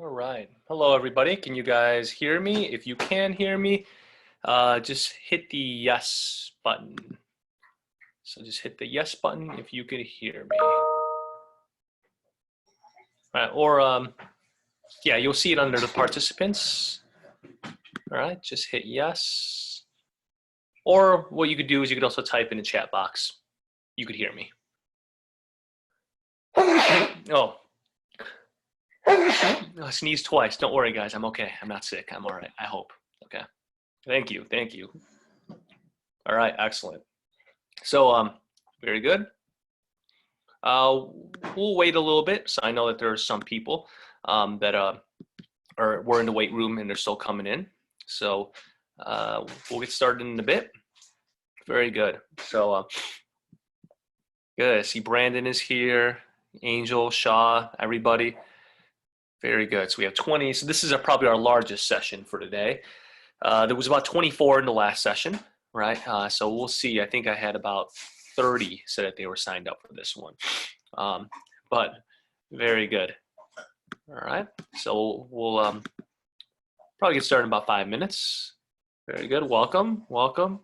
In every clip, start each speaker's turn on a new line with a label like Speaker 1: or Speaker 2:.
Speaker 1: All right. Hello, everybody. Can you guys hear me? If you can hear me, just hit the yes button. So just hit the yes button if you could hear me. All right, or yeah, you'll see it under the participants. All right, just hit yes. Or what you could do is you could also type in the chat box. You could hear me. Oh. I sneezed twice. Don't worry, guys. I'm okay. I'm not sick. I'm all right. I hope. Okay. Thank you. Thank you. All right. Excellent. So, very good. We'll wait a little bit. So I know that there are some people that were in the wait room and they're still coming in. So we'll get started in a bit. Very good. So good. I see Brandon is here. Angel, Shaw, everybody. Very good. So we have 20. So this is probably our largest session for today. There was about 24 in the last session, right? So we'll see. I think I had about 30 said that they were signed up for this one. But very good. All right. So we'll probably get started in about 5 minutes. Very good. Welcome. Welcome.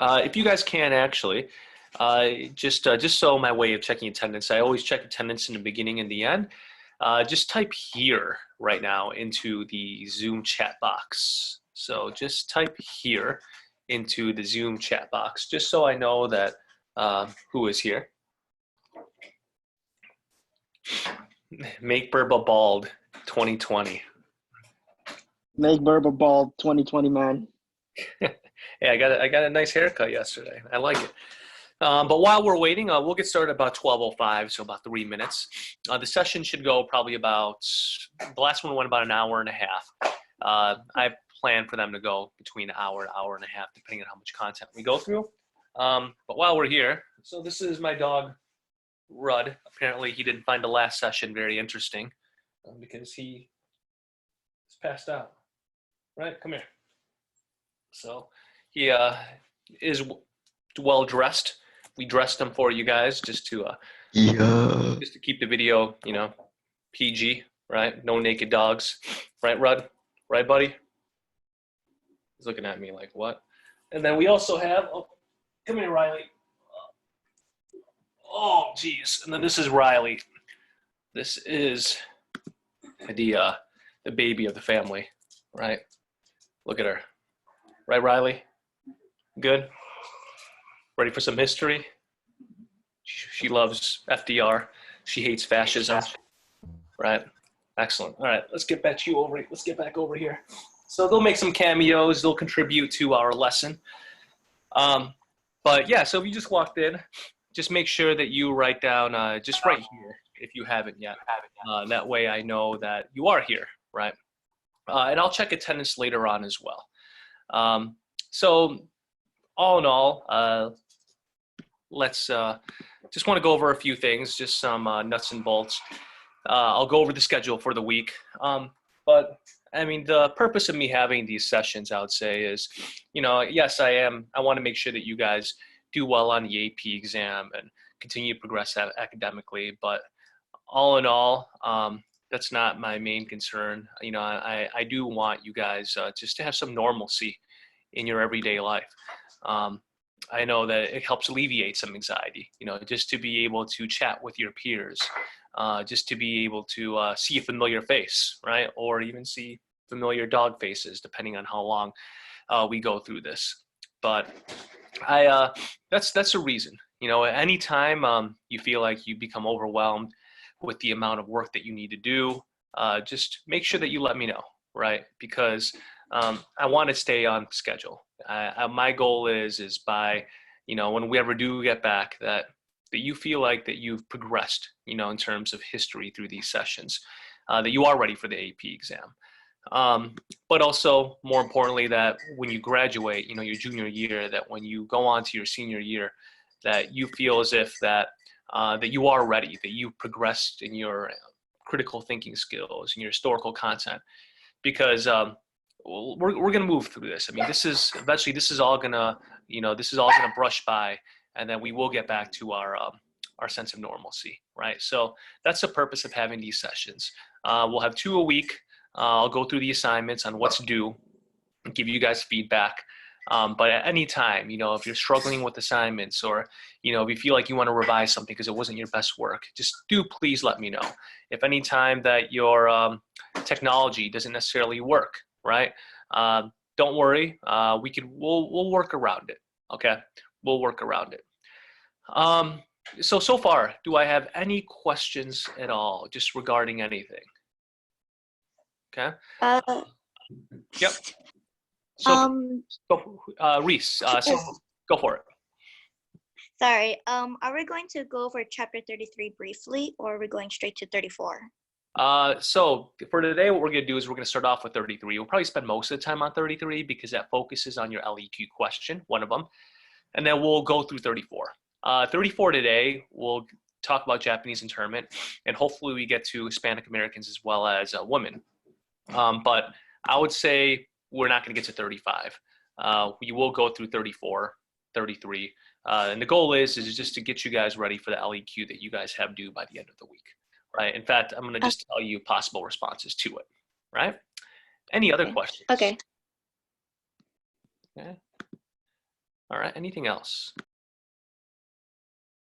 Speaker 1: If you guys can actually, just so my way of checking attendance, I always check attendance in the beginning and the end. Just type here right now into the Zoom chat box. So just type here into the Zoom chat box, just so I know that who is here. Make Burba bald 2020.
Speaker 2: Make Burba bald 2020, man.
Speaker 1: Yeah, I got a nice haircut yesterday. I like it. But while we're waiting, we'll get started about 12:05, so about 3 minutes. The session should go probably about, the last one went about an hour and a half. I plan for them to go between an hour and a half, depending on how much content we go through. But while we're here, so this is my dog, Rudd. Apparently he didn't find the last session very interesting because he is passed out. Right, come here. So he is well dressed. We dressed him for you guys just to keep the video, you know, PG, right? No naked dogs, right, Rudd? Right, buddy? He's looking at me like, what? And then we also have, oh, come here, Riley. Oh, geez. And then this is Riley. This is the baby of the family, right? Look at her. Right, Riley? Good? Ready for some history? She loves FDR. She hates fascism. Right? Excellent. All right, let's get back over here. So they'll make some cameos. They'll contribute to our lesson. But yeah, so if you just walked in, just make sure that you write down just right here if you haven't yet. That way I know that you are here, right? And I'll check attendance later on as well. So all in all, let's just want to go over a few things, just some nuts and bolts. I'll go over the schedule for the week. But I mean, the purpose of me having these sessions, I would say, is, you know, yes, I want to make sure that you guys do well on the AP exam and continue to progress academically. But all in all, that's not my main concern. You know, I do want you guys just to have some normalcy in your everyday life. I know that it helps alleviate some anxiety, you know, just to be able to chat with your peers, just to be able to see a familiar face, right? Or even see familiar dog faces, depending on how long we go through this. But that's a reason, you know, anytime you feel like you become overwhelmed with the amount of work that you need to do, just make sure that you let me know, right? Because I want to stay on schedule. My goal is by, you know, when we ever do get back, that you feel like that you've progressed, you know, in terms of history through these sessions, that you are ready for the AP exam. But also, more importantly, that when you graduate, you know, your junior year, that when you go on to your senior year, that you feel as if that you are ready, that you've progressed in your critical thinking skills and your historical content, because we're going to move through this. I mean, this is all going to, you know, this is all going to brush by, and then we will get back to our our sense of normalcy, right? So that's the purpose of having these sessions. We'll have 2 a week. I'll go through the assignments on what's due and give you guys feedback. But at any time, if you're struggling with assignments, or, if you feel like you want to revise something because it wasn't your best work, just please let me know. If any time that your technology doesn't necessarily work, right? Don't worry. We'll work around it. Okay, we'll work around it. So far, do I have any questions at all, just regarding anything? Okay. Yep. So, Reese, so go for it.
Speaker 3: Sorry, are we going to go over chapter 33 briefly, or are we going straight to 34?
Speaker 1: So for today, what we're going to do is we're going to start off with 33. We'll probably spend most of the time on 33 because that focuses on your LEQ question, one of them. And then we'll go through 34. 34 today, we'll talk about Japanese internment, and hopefully we get to Hispanic Americans as well as women. But I would say we're not going to get to 35. We will go through 34, 33. And the goal is just to get you guys ready for the LEQ that you guys have due by the end of the week, right? In fact, I'm going to just tell you possible responses to it, right? Any other questions?
Speaker 3: Okay.
Speaker 1: Okay. All right, anything else?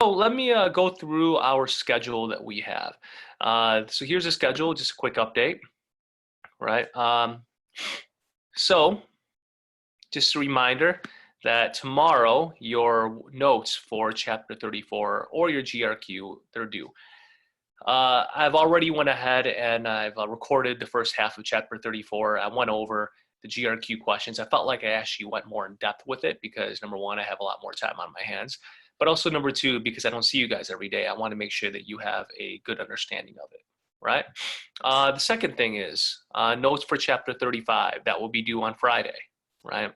Speaker 1: So let me go through our schedule that we have. So here's a schedule, just a quick update, right? So just a reminder that tomorrow your notes for chapter 34 or your GRQ, they're due. I've already went ahead and I've recorded the first half of chapter 34. I went over the GRQ questions. I felt like I actually went more in depth with it because number one, I have a lot more time on my hands, but also number two, because I don't see you guys every day, I want to make sure that you have a good understanding of it, right? The second thing is notes for chapter 35 that will be due on Friday, right?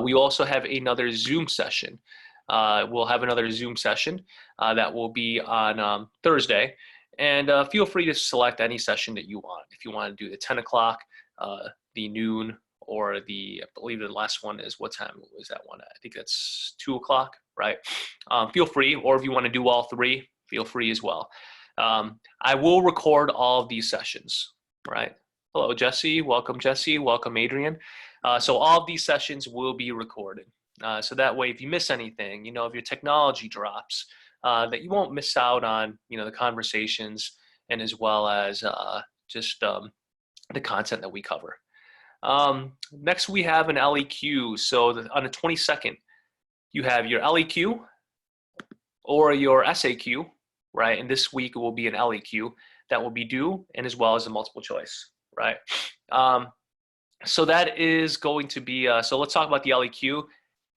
Speaker 1: We also have another Zoom session. We'll have another Zoom session that will be on Thursday, and feel free to select any session that you want. If you want to do the 10 o'clock, the noon, or I believe the last one is, what time was that one? I think that's 2 o'clock, right? Feel free, or if you want to do all three, feel free as well. I will record all of these sessions, right? Hello, Jesse. Welcome, Jesse. Welcome, Adrian. So all of these sessions will be recorded. So that way, if you miss anything, if your technology drops, that you won't miss out on, the conversations, and as well as just the content that we cover. Next, we have an LEQ. So on the 22nd, you have your LEQ or your SAQ, right? And this week it will be an LEQ that will be due, and as well as a multiple choice, right? So that is going to be, so let's talk about the LEQ.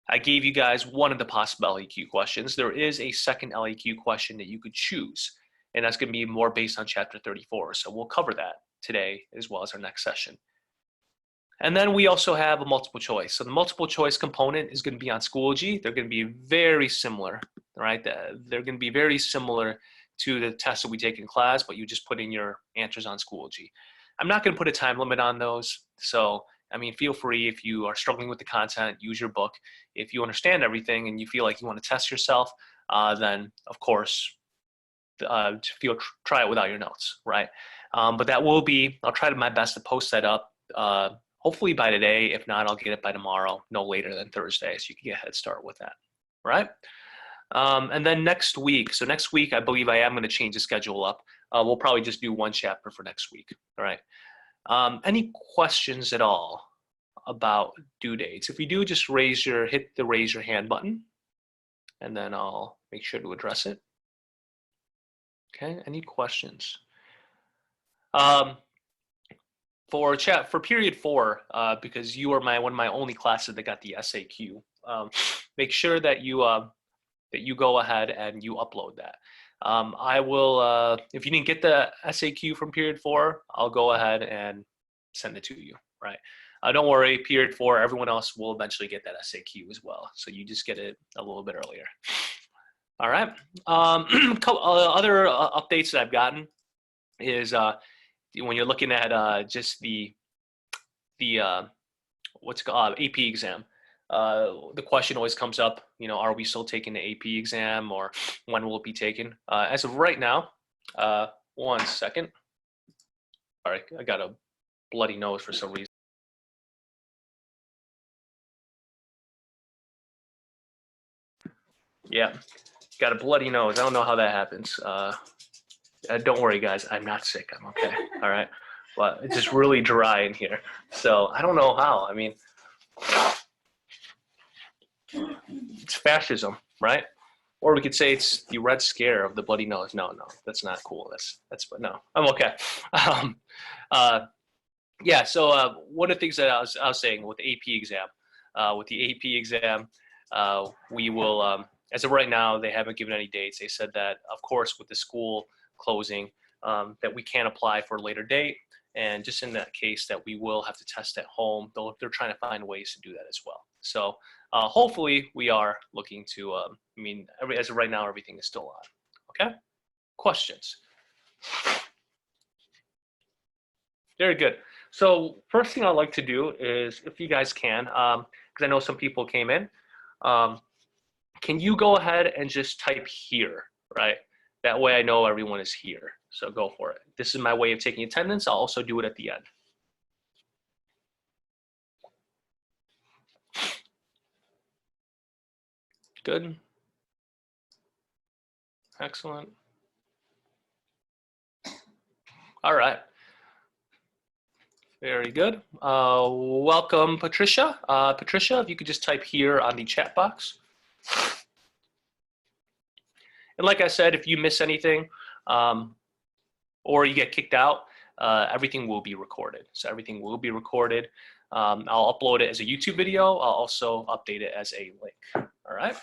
Speaker 1: I gave you guys one of the possible LEQ questions. There is a second LEQ question that you could choose, and that's going to be more based on chapter 34. So we'll cover that today as well as our next session. And then we also have a multiple choice. So the multiple choice component is going to be on Schoology. They're going to be very similar, right? They're going to be very similar to the tests that we take in class, but you just put in your answers on Schoology. I'm not going to put a time limit on those. So, I mean, feel free if you are struggling with the content, use your book. If you understand everything and you feel like you want to test yourself, then of course, try it without your notes, right? But that will be, I'll try my best to post that up hopefully by today. If not, I'll get it by tomorrow, no later than Thursday, so you can get a head start with that, right? And then next week, so next week, I believe I am going to change the schedule up. We'll probably just do one chapter for next week, all right? Any questions at all about due dates? If you do, just hit the raise your hand button, and then I'll make sure to address it. Okay, any questions? For period 4, because you are one of my only classes that got the SAQ, make sure that you go ahead and you upload that. I will, if you didn't get the SAQ from period 4, I'll go ahead and send it to you, right? Don't worry, period 4, everyone else will eventually get that SAQ as well. So you just get it a little bit earlier. All right. Other updates that I've gotten is when you're looking at just the what's called AP exam. the question always comes up, you know, are we still taking the AP exam or when will it be taken? As of right now, 1 second. All right, I got a bloody nose for some reason. Yeah, got a bloody nose. I don't know how that happens. Don't worry, guys. I'm not sick. I'm okay. All right. But it's just really dry in here. So I don't know how. I mean, it's fascism, right? Or we could say it's the Red Scare of the bloody nose. No, that's not cool. But no, I'm okay. Yeah. So one of the things that I was saying with the AP exam, we will. As of right now, they haven't given any dates. They said that, of course, with the school closing, that we can't apply for a later date. And just in that case, that we will have to test at home, though they're trying to find ways to do that as well. So hopefully we are looking to, I mean, as of right now, everything is still on. Okay? Questions? Very good. So first thing I'd like to do is, if you guys can, because I know some people came in, can you go ahead and just type here, right? That way I know everyone is here. So go for it. This is my way of taking attendance. I'll also do it at the end. Good. Excellent. All right. Very good. Welcome, Patricia. Patricia, if you could just type here on the chat box. And like I said, if you miss anything or you get kicked out, everything will be recorded. So everything will be recorded. I'll upload it as a YouTube video. I'll also update it as a link. All right.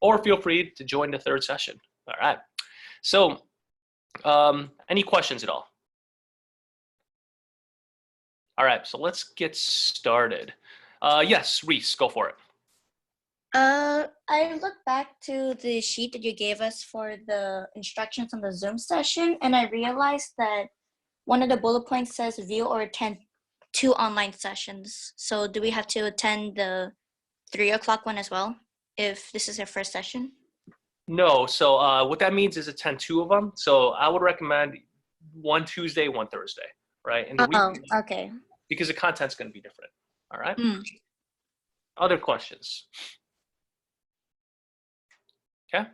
Speaker 1: Or feel free to join the third session. All right. So any questions at all? All right. So let's get started. Yes, Reese, go for it.
Speaker 4: I looked back to the sheet that you gave us for the instructions on the Zoom session, and I realized that one of the bullet points says view or attend 2 online sessions. So do we have to attend the 3 o'clock one as well, if this is our first session?
Speaker 1: No. So what that means is attend 2 of them. So I would recommend 1 Tuesday, 1 Thursday, right? And the reason,
Speaker 4: okay.
Speaker 1: because the content's going to be different. All right. Other questions? Okay.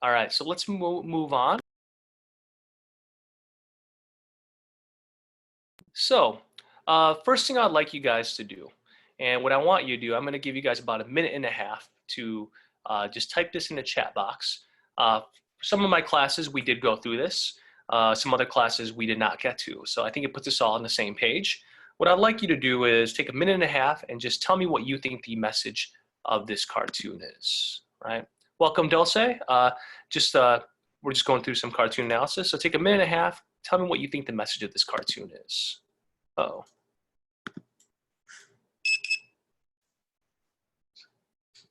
Speaker 1: All right. So let's move on. So first thing I'd like you guys to do, and what I want you to do, I'm going to give you guys about 1.5 minutes to just type this in the chat box. For some of my classes, we did go through this. Some other classes we did not get to. So I think it puts us all on the same page. What I'd like you to do is take 1.5 minutes and just tell me what you think the message of this cartoon is, right? Welcome, Dulce. We're just going through some cartoon analysis. So take 1.5 minutes, tell me what you think the message of this cartoon is. Uh-oh.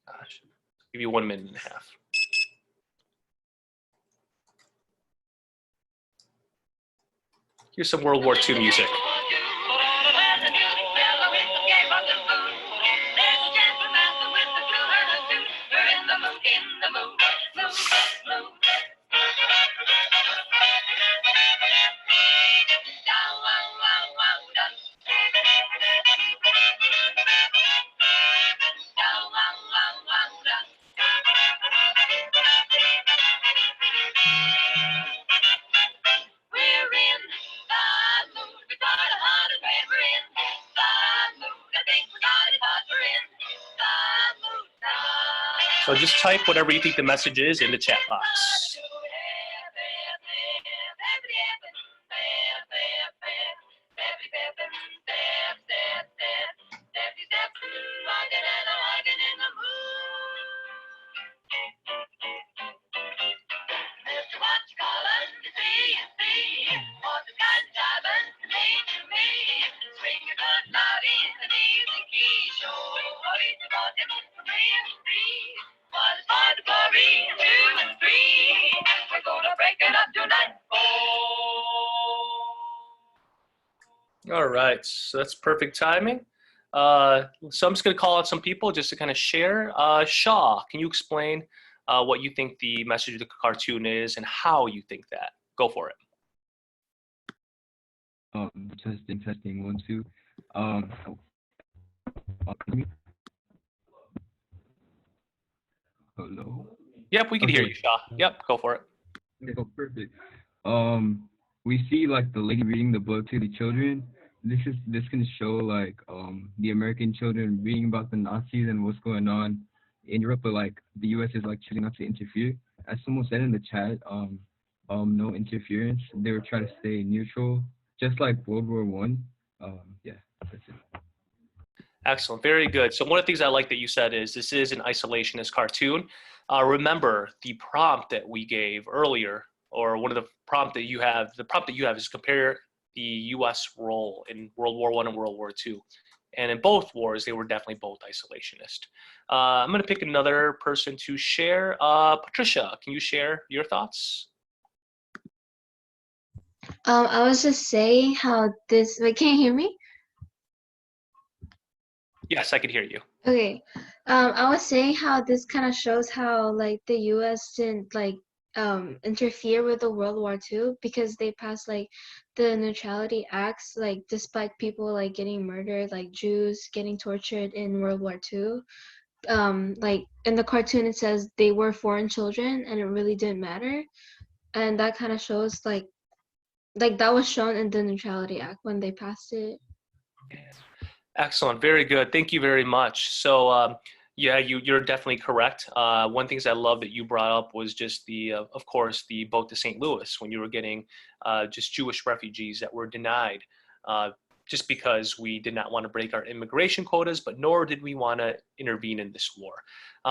Speaker 1: Gosh, I'll give you 1.5 minutes. Here's some World War II music. So just type whatever you think the message is in the chat box. All right, so that's perfect timing. So I'm just going to call out some people just to kind of share. Shaw, can you explain what you think the message of the cartoon is and how you think that? Go for it.
Speaker 5: Testing, 1, 2. Hello.
Speaker 1: Yep, we can hear
Speaker 5: Okay.
Speaker 1: you, Shaw. Yep, go for it.
Speaker 5: Okay, oh, perfect. We see like the lady reading the book to the children. This can show like the American children reading about the Nazis and what's going on in Europe, but like the U.S. is like choosing not to interfere. As someone said in the chat, no interference. They were trying to stay neutral, just like World War One. Yeah, that's it.
Speaker 1: Excellent, very good. So one of the things I like that you said is this is an isolationist cartoon. Remember the prompt that we gave earlier, or one of the prompt that you have. The prompt that you have is compare the U.S. role in World War I and World War II, and in both wars they were definitely both isolationist. I'm going to pick another person to share. Patricia, can you share your thoughts?
Speaker 6: I was just saying how this. Wait, can you hear me?
Speaker 1: Yes, I can hear you.
Speaker 6: Okay. I was saying how this kind of shows how like the U.S. didn't like interfere with the World War II because they passed like the neutrality acts, like despite people like getting murdered, like Jews getting tortured in World War II. Like in the cartoon it says they were foreign children and it really didn't matter, and that kind of shows like that was shown in the neutrality act when they passed it.
Speaker 1: Excellent, very good. Thank you very much. So yeah, you're definitely correct. One things I love that you brought up was just the, of course, the boat to St. Louis when you were getting just Jewish refugees that were denied just because we did not want to break our immigration quotas, but nor did we want to intervene in this war.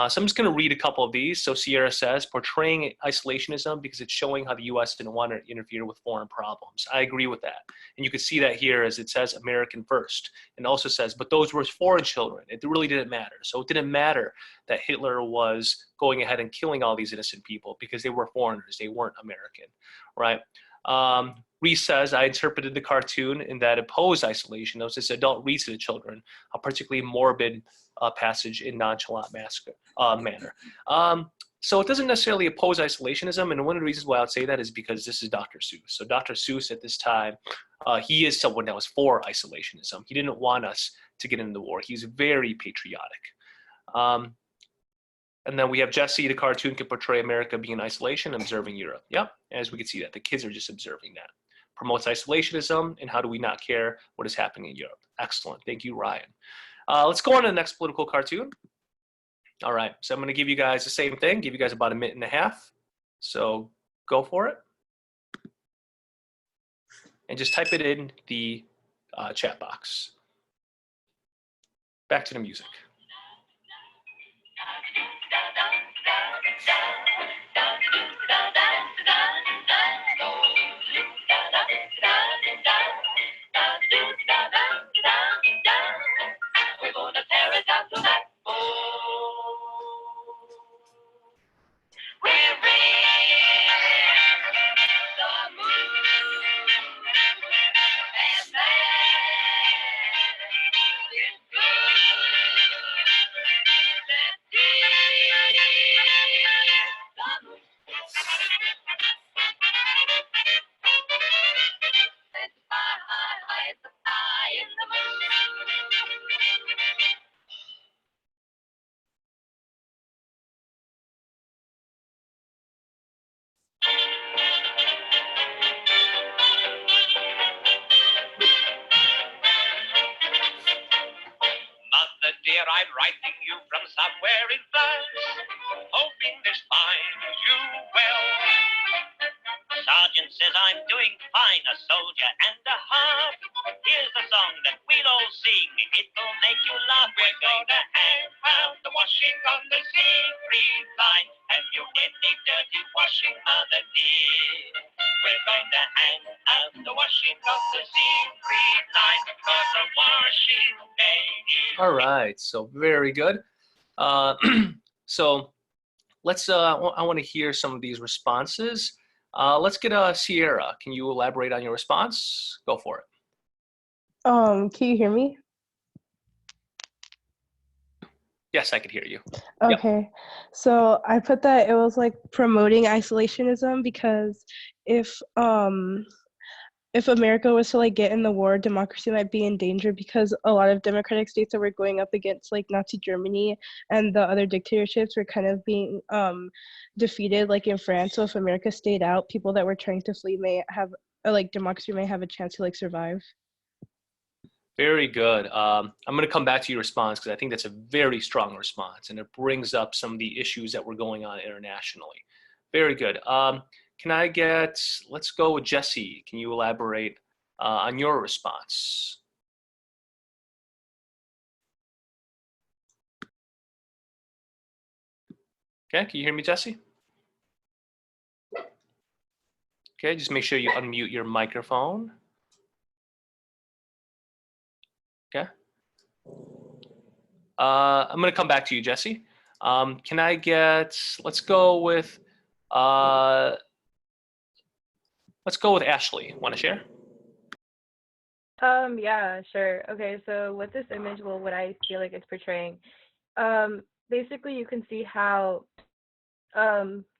Speaker 1: So I'm just going to read a couple of these. So Sierra says, portraying isolationism because it's showing how the U.S. didn't want to interfere with foreign problems. I agree with that. And you can see that here as it says American first. And also says, but those were foreign children. It really didn't matter. So it didn't matter that Hitler was going ahead and killing all these innocent people because they were foreigners. They weren't American, right? Reese says, I interpreted the cartoon in that opposed isolation. Those this adult reads to the children, a particularly morbid passage in nonchalant manner. So it doesn't necessarily oppose isolationism, and one of the reasons why I would say that is because this is Dr. Seuss. So Dr. Seuss at this time, he is someone that was for isolationism. He didn't want us to get into the war. He's very patriotic. And then we have Jesse, the cartoon can portray America being in isolation, observing Europe. Yep, as we can see that. The kids are just observing that. Promotes isolationism, and how do we not care what is happening in Europe? Excellent, thank you, Ryan. Let's go on to the next political cartoon. All right, so I'm gonna give you guys the same thing, give you guys about a minute and a half. So go for it. And just type it in the chat box. Back to the music.
Speaker 7: We're gonna tear it down tonight. We're the moon and Mother dear, I'm writing you from somewhere in France, hoping this finds you well. Sergeant says I'm doing fine, a soldier and a half. Here's the song that we'll all sing, it'll make you laugh. We're gonna hang out the washing on the Siegfried line. Have you any dirty washing, mother dear? We're going to hang out the washing on the Siegfried line, for the washing day is...
Speaker 1: All right, so very good. So let's, I want to hear some of these responses. Let's get Sierra. Can you elaborate on your response? Go for it.
Speaker 8: Can you hear me?
Speaker 1: Yes, I could hear you. Yep.
Speaker 8: Okay, so I put that it was like promoting isolationism because if um if America was to like get in the war, democracy might be in danger because a lot of democratic states that were going up against like Nazi Germany and the other dictatorships were kind of being defeated, like in France. So if America stayed out, people that were trying to flee may have like democracy may have a chance to like survive.
Speaker 1: Very good. I'm going to come back to your response because I think that's a very strong response and it brings up some of the issues that were going on internationally. Very good. Can I get, let's go with Jesse. Can you elaborate on your response? Okay, can you hear me, Jesse? Okay, just make sure you unmute your microphone. Okay. I'm going to come back to you, Jesse. Can I get, let's go with Ashley. Want to share?
Speaker 9: Yeah, sure. Okay, so with this image, well, what I feel like it's portraying, basically you can see how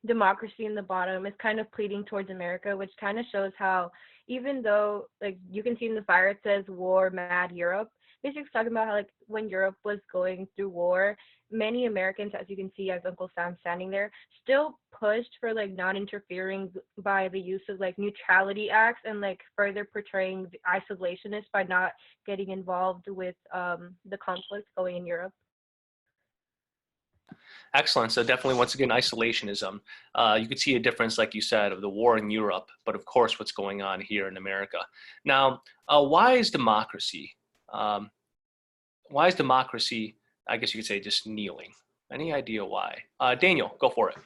Speaker 9: democracy in the bottom is kind of pleading towards America, which kind of shows how even though like you can see in the fire it says war mad Europe, basically it's talking about how like when Europe was going through war, many Americans, as you can see as Uncle Sam standing there, still pushed for like non-interfering by the use of like neutrality acts and like further portraying the isolationists by not getting involved with the conflicts going in Europe.
Speaker 1: Excellent. So definitely, once again, isolationism. You could see a difference, like you said, of the war in Europe, but of course, what's going on here in America. Now, why is democracy? Why is democracy? I guess you could say just kneeling. Any idea why? Daniel, go for it.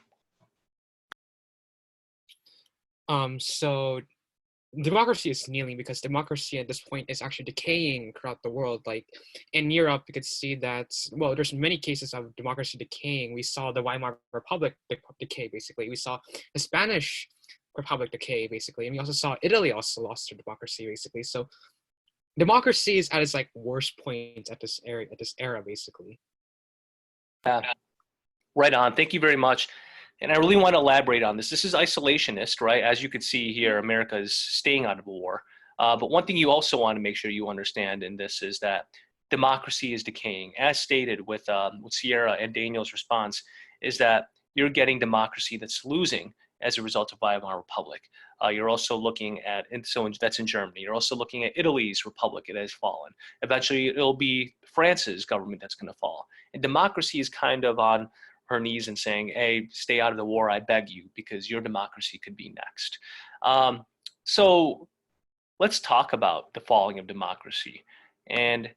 Speaker 10: So democracy is kneeling because democracy at this point is actually decaying throughout the world. Like in Europe, you could see that, well, there's many cases of democracy decaying. We saw the Weimar Republic decay, basically. We saw the Spanish Republic decay, basically. And we also saw Italy also lost their democracy, basically. So democracy is at its like worst point at this era, basically.
Speaker 1: Yeah, right on. Thank you very much. And I really want to elaborate on this. This is isolationist, right? As you can see here, America is staying out of a war. But one thing you also want to make sure you understand in this is that democracy is decaying. As stated with Sierra and Daniel's response, is that you're getting democracy that's losing as a result of Weimar Republic. You're also looking at, and so that's in Germany. You're also looking at Italy's republic. It has fallen. Eventually, it'll be France's government that's going to fall. And democracy is kind of on her knees and saying, hey, stay out of the war, I beg you, because your democracy could be next. So let's talk about the falling of democracy. And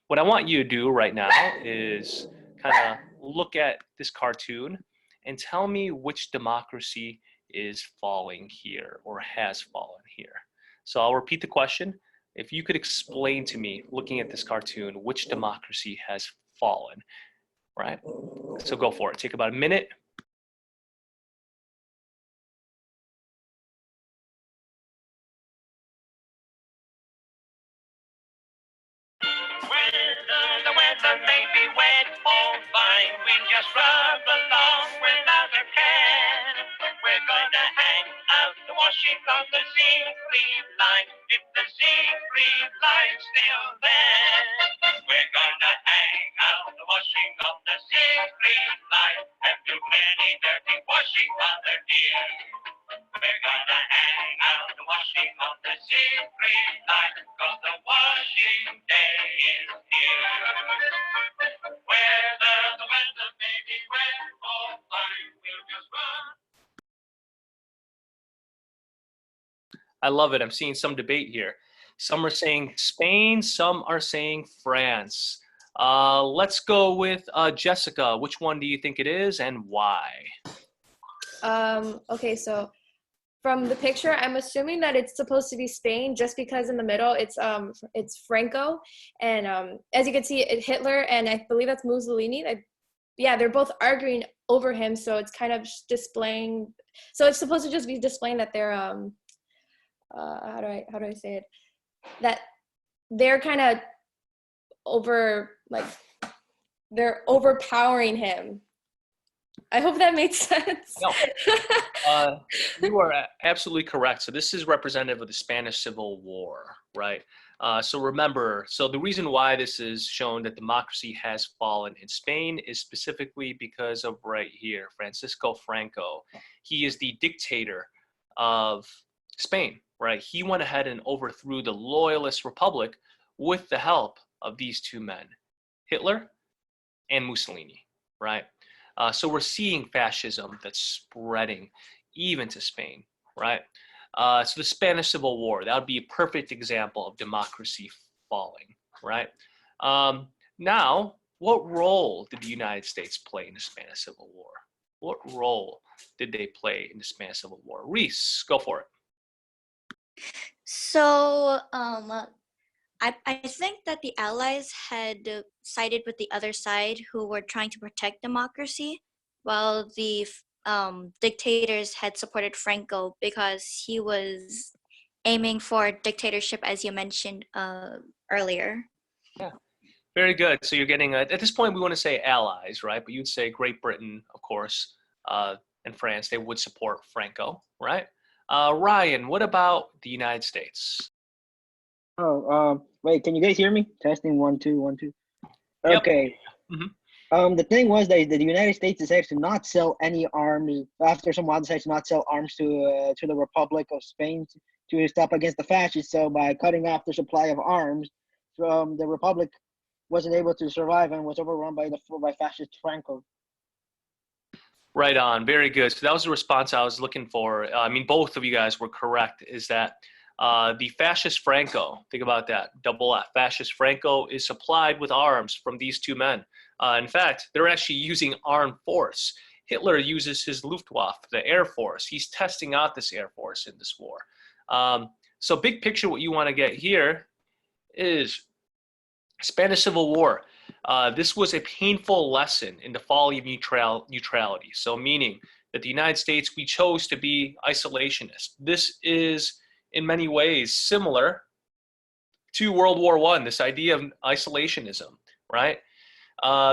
Speaker 1: what I want you to do right now is kind of look at this cartoon and tell me which democracy is falling here or has fallen here. So I'll repeat the question. If you could explain to me, looking at this cartoon, which democracy has fallen, right? So go for it. Take about a minute.
Speaker 7: The weather may be wet or fine. We just rub along without a care. We're going to hang out the washing on the Siegfried line. If the Siegfried line's still there, we're going to hang out the washing on the Siegfried line. And do many dirty washing other dear. We're gonna hang out the washing on the Siegfried line, 'cause the washing day is here. Whether the weather may be wet or fine, we'll just run.
Speaker 1: I love it. I'm seeing some debate here. Some are saying Spain, some are saying France. Let's go with Jessica. Which one do you think it is and why?
Speaker 11: Okay, so from the picture, I'm assuming that it's supposed to be Spain just because in the middle it's Franco, and as you can see, Hitler and I believe that's Mussolini. Yeah, they're both arguing over him, so it's kind of displaying. So it's supposed to just be displaying that they're how do I say it? That they're kind of over like they're overpowering him. I hope that made sense.
Speaker 1: No. You are absolutely correct. So this is representative of the Spanish Civil War, right? So remember, so the reason why this is shown that democracy has fallen in Spain is specifically because of right here, Francisco Franco. He is the dictator of Spain, right? He went ahead and overthrew the Loyalist Republic with the help of these two men, Hitler and Mussolini, right? So we're seeing fascism that's spreading even to Spain, right? So the Spanish Civil War, that would be a perfect example of democracy falling, right? Now, what role did the United States play in the Spanish Civil War? What role did they play in the Spanish Civil War? Reese, go for it.
Speaker 4: So I think that the Allies had sided with the other side who were trying to protect democracy, while the dictators had supported Franco because he was aiming for dictatorship, as you mentioned earlier.
Speaker 1: Yeah, very good. So you're getting, at this point, we want to say allies, right? But you'd say Great Britain, of course, and France, they would support Franco, right? Ryan, what about the United States?
Speaker 2: Oh, wait, can you guys hear me? Testing 1 2 1 2.
Speaker 1: Yep.
Speaker 2: Okay.
Speaker 1: Mhm.
Speaker 2: The thing was that the United States decided to not sell any army after some while decided to not sell arms to the Republic of Spain to stop against the fascists. So by cutting off the supply of arms, the Republic wasn't able to survive and was overrun by fascist Franco.
Speaker 1: Right on. Very good. So that was the response I was looking for. I mean, both of you guys were correct. Is that the fascist Franco? Think about that. Double F. Fascist Franco is supplied with arms from these two men. In fact, they're actually using armed force. Hitler uses his Luftwaffe, the Air Force. He's testing out this Air Force in this war. So big picture, what you want to get here is Spanish Civil War. This was a painful lesson in the folly of neutrality. So meaning that the United States, we chose to be isolationist. This is in many ways similar to World War I, this idea of isolationism, right?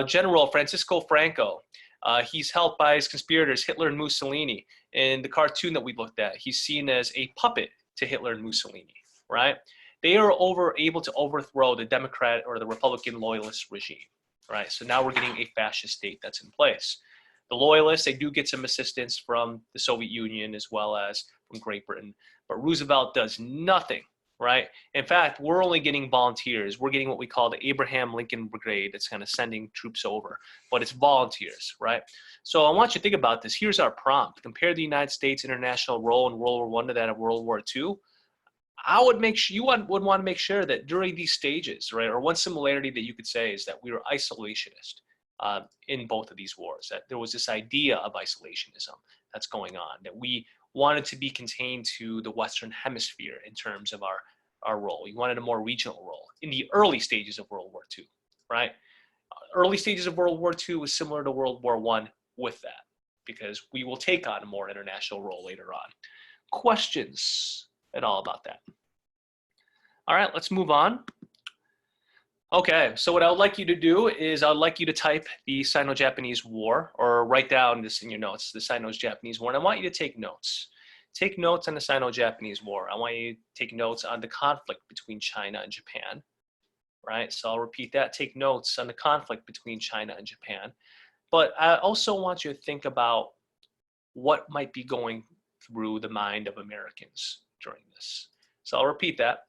Speaker 1: General Francisco Franco, he's helped by his conspirators, Hitler and Mussolini. In the cartoon that we looked at, he's seen as a puppet to Hitler and Mussolini, right? They are able to overthrow the Democrat or the Republican loyalist regime, right? So now we're getting a fascist state that's in place. The loyalists, they do get some assistance from the Soviet Union as well as from Great Britain, but Roosevelt does nothing, right? In fact, we're only getting volunteers. We're getting what we call the Abraham Lincoln Brigade that's kind of sending troops over, but it's volunteers, right? So I want you to think about this. Here's our prompt. Compare the United States international role in World War I to that of World War II. I would make sure you would want to make sure that during these stages, right, or one similarity that you could say is that we were isolationist in both of these wars, that there was this idea of isolationism that's going on, that we wanted to be contained to the Western Hemisphere in terms of our role. We wanted a more regional role in the early stages of World War II, right? Early stages of World War II was similar to World War I with that, because we will take on a more international role later on. Questions at all about that? All right, let's move on. Okay, so what I would like you to do is I would like you to type the Sino-Japanese War, or write down this in your notes, the Sino-Japanese War, and I want you to take notes. Take notes on the Sino-Japanese War. I want you to take notes on the conflict between China and Japan, right? So I'll repeat that. Take notes on the conflict between China and Japan. But I also want you to think about what might be going through the mind of Americans during this. So I'll repeat that.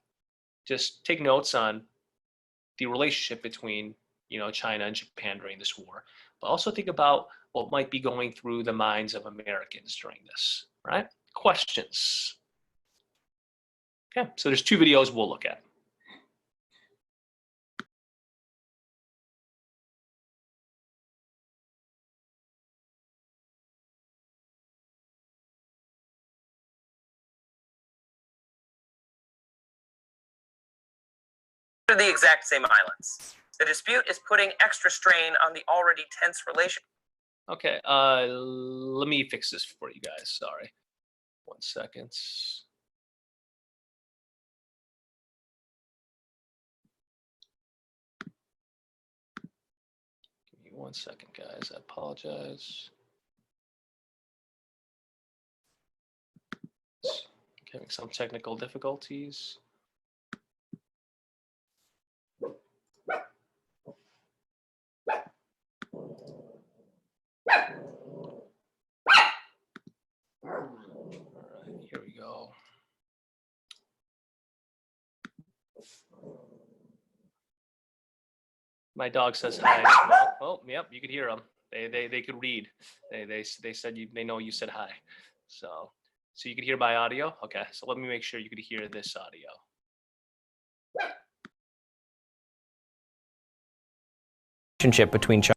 Speaker 1: Just take notes on the relationship between, China and Japan during this war, but also think about what might be going through the minds of Americans during this, right? Questions? Okay, so there's two videos we'll look at.
Speaker 12: They're the exact same islands. The dispute is putting extra strain on the already tense relation.
Speaker 1: Okay, let me fix this for you guys. Sorry. 1 second. Give 1 second, guys. I apologize. Having some technical difficulties. All right, here we go. My dog says hi. Oh, yep, you could hear them. They could read. They said they know you said hi. So you could hear by audio. Okay, so let me make sure you could hear this audio.
Speaker 13: Relationship between China.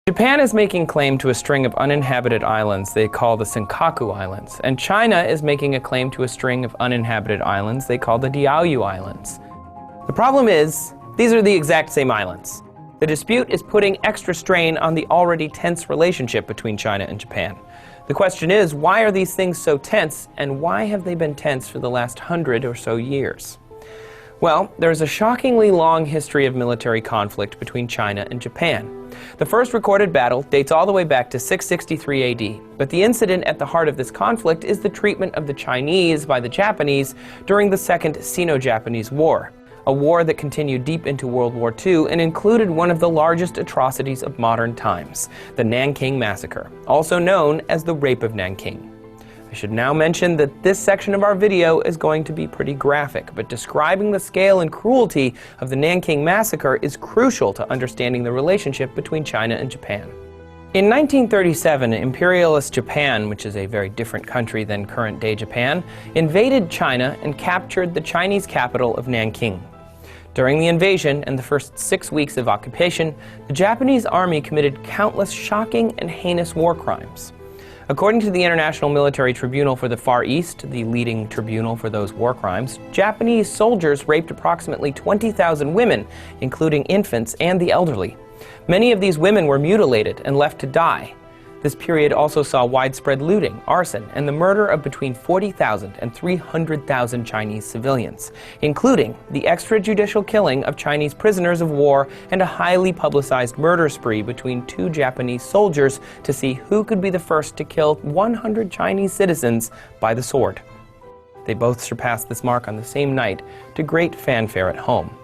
Speaker 13: Japan is making claim to a string of uninhabited islands they call the Senkaku Islands, and China is making a claim to a string of uninhabited islands they call the Diaoyu Islands. The problem is, these are the exact same islands. The dispute is putting extra strain on the already tense relationship between China and Japan. The question is, why are these things so tense, and why have they been tense for the last 100 or so years? Well, there's a shockingly long history of military conflict between China and Japan. The first recorded battle dates all the way back to 663 AD, but the incident at the heart of this conflict is the treatment of the Chinese by the Japanese during the Second Sino-Japanese War, a war that continued deep into World War II and included one of the largest atrocities of modern times, the Nanking Massacre, also known as the Rape of Nanking. I should now mention that this section of our video is going to be pretty graphic, but describing the scale and cruelty of the Nanking Massacre is crucial to understanding the relationship between China and Japan. In 1937, imperialist Japan, which is a very different country than current-day Japan, invaded China and captured the Chinese capital of Nanking. During the invasion and the first 6 weeks of occupation, the Japanese army committed countless shocking and heinous war crimes. According to the International Military Tribunal for the Far East, the leading tribunal for those war crimes, Japanese soldiers raped approximately 20,000 women, including infants and the elderly. Many of these women were mutilated and left to die. This period also saw widespread looting, arson, and the murder of between 40,000 and 300,000 Chinese civilians, including the extrajudicial killing of Chinese prisoners of war and a highly publicized murder spree between 2 Japanese soldiers to see who could be the first to kill 100 Chinese citizens by the sword. They both surpassed this mark on the same night, to great fanfare at home.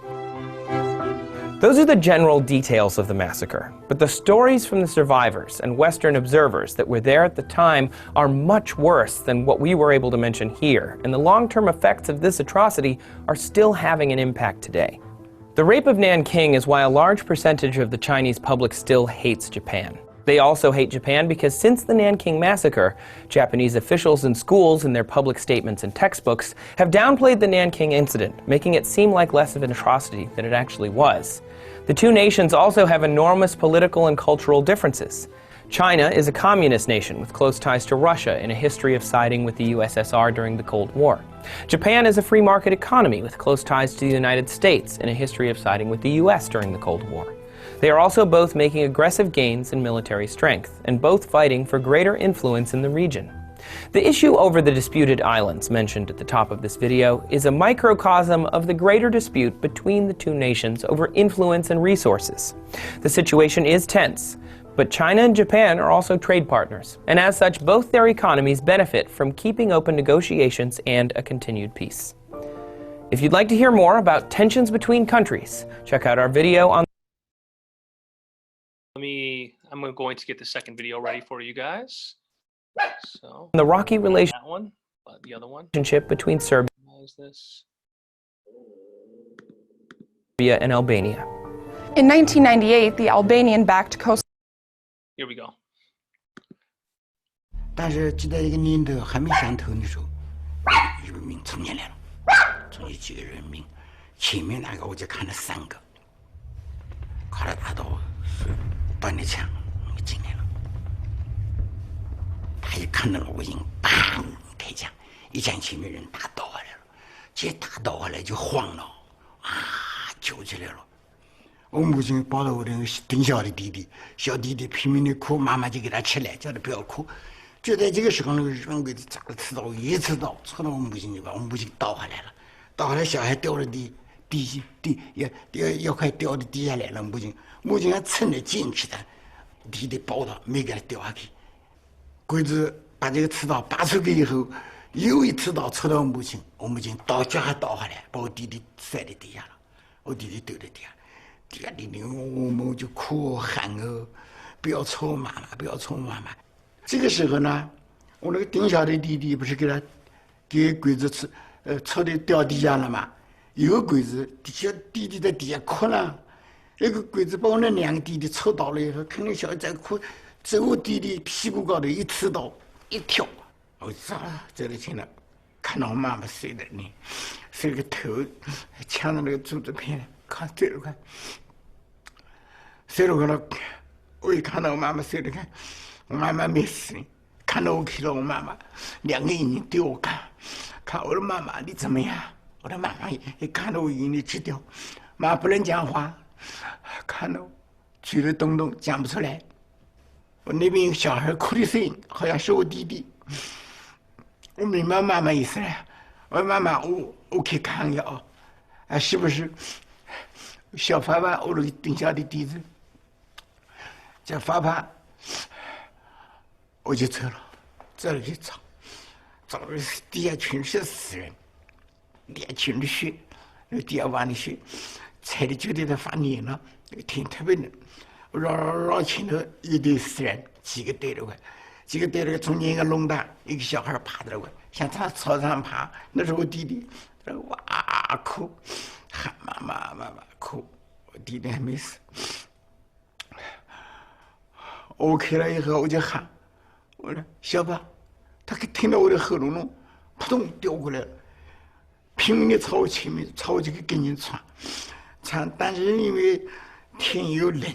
Speaker 13: Those are the general details of the massacre, but the stories from the survivors and Western observers that were there at the time are much worse than what we were able to mention here, and the long-term effects of this atrocity are still having an impact today. The Rape of Nanking is why a large percentage of the Chinese public still hates Japan. They also hate Japan because since the Nanking Massacre, Japanese officials in schools in their public statements and textbooks have downplayed the Nanking incident, making it seem like less of an atrocity than it actually was. The two nations also have enormous political and cultural differences. China is a communist nation with close ties to Russia and a history of siding with the USSR during the Cold War. Japan is a free market economy with close ties to the United States and a history of siding with the US during the Cold War. They are also both making aggressive gains in military strength, and both fighting for greater influence in the region. The issue over the disputed islands mentioned at the top of this video is a microcosm of the greater dispute between the two nations over influence and resources. The situation is tense, but China and Japan are also trade partners, and as such, both their economies benefit from keeping open negotiations and a continued peace. If you'd like to hear more about tensions between countries, check out our video on
Speaker 1: I'm going to get the second video ready for you guys. So
Speaker 13: the rocky
Speaker 1: that one, but the other one.
Speaker 13: relationship between Serbia
Speaker 1: Is this?
Speaker 13: and Albania.
Speaker 14: In 1998, the Albanian-backed coastal
Speaker 1: Here we go.
Speaker 15: 但是就在一个年头还没上头的时候，人民冲进来了，冲进几个人民，前面那个我就看了3个，靠着大刀是端着枪进来了，他一看到了我已经砰开枪，一枪前面人打倒下来了，这打倒下来就慌了，啊叫起来了。我母亲抱着我那个更小的弟弟，小弟弟拼命的哭，妈妈就给他吃来，叫他不要哭。就在这个时候，那个日本鬼子扎了刺刀，一刺刀戳到我母亲就把我母亲倒下来了，倒下来小孩掉了要快掉到地下来了，母亲还趁着坚持的，弟弟抱到，没给他掉下去。鬼子把这个刺刀拔出去以后，又一刺刀刺到我母亲，我母亲倒脚还倒下来，把我弟弟摔在地下了，我弟弟丢在地下，地下弟弟我们就哭喊哦，不要抽妈妈，不要抽妈妈。这个时候呢，我那个顶小的弟弟不是给鬼子抽的掉地下了吗？有个鬼子小弟弟在底下哭了，那个鬼子把我那两个弟弟抽倒了以后，看那小孩在哭，在我弟弟屁股高头一刺刀一跳，我在那听了，看到我妈妈碎的脸，碎个头呛到那个竹子片，看碎了看，碎了看了，我一看到我妈妈碎了看，我妈妈没死，看到我看到我妈妈，两个眼睛对我看我的妈妈你怎么样？我的妈妈也看到我眼里直掉，妈不能讲话，看到嘴里动动讲不出来。我那边有小孩哭的声音，好像是我弟弟。我明白妈妈意思了，我说妈妈，我去看一下啊，是不是小爸爸我那个顶下的弟子？叫爸爸，我就走了，走了去找地下全是死人。地下全是血，那个地下碗的血，踩的就在那发黏了，那个天特别冷。绕前头一堆死人，几个堆了块，几个堆了中间一个窿大，一个小孩趴在那块，像他草上爬。那是我弟弟，哇哭，喊妈妈妈妈哭，我弟弟还没死。我开了以后我就喊，我说小宝，他听到我的喉咙中扑通掉过来了。拼命的朝我前面，朝我这个跟前窜，但是因为天又冷，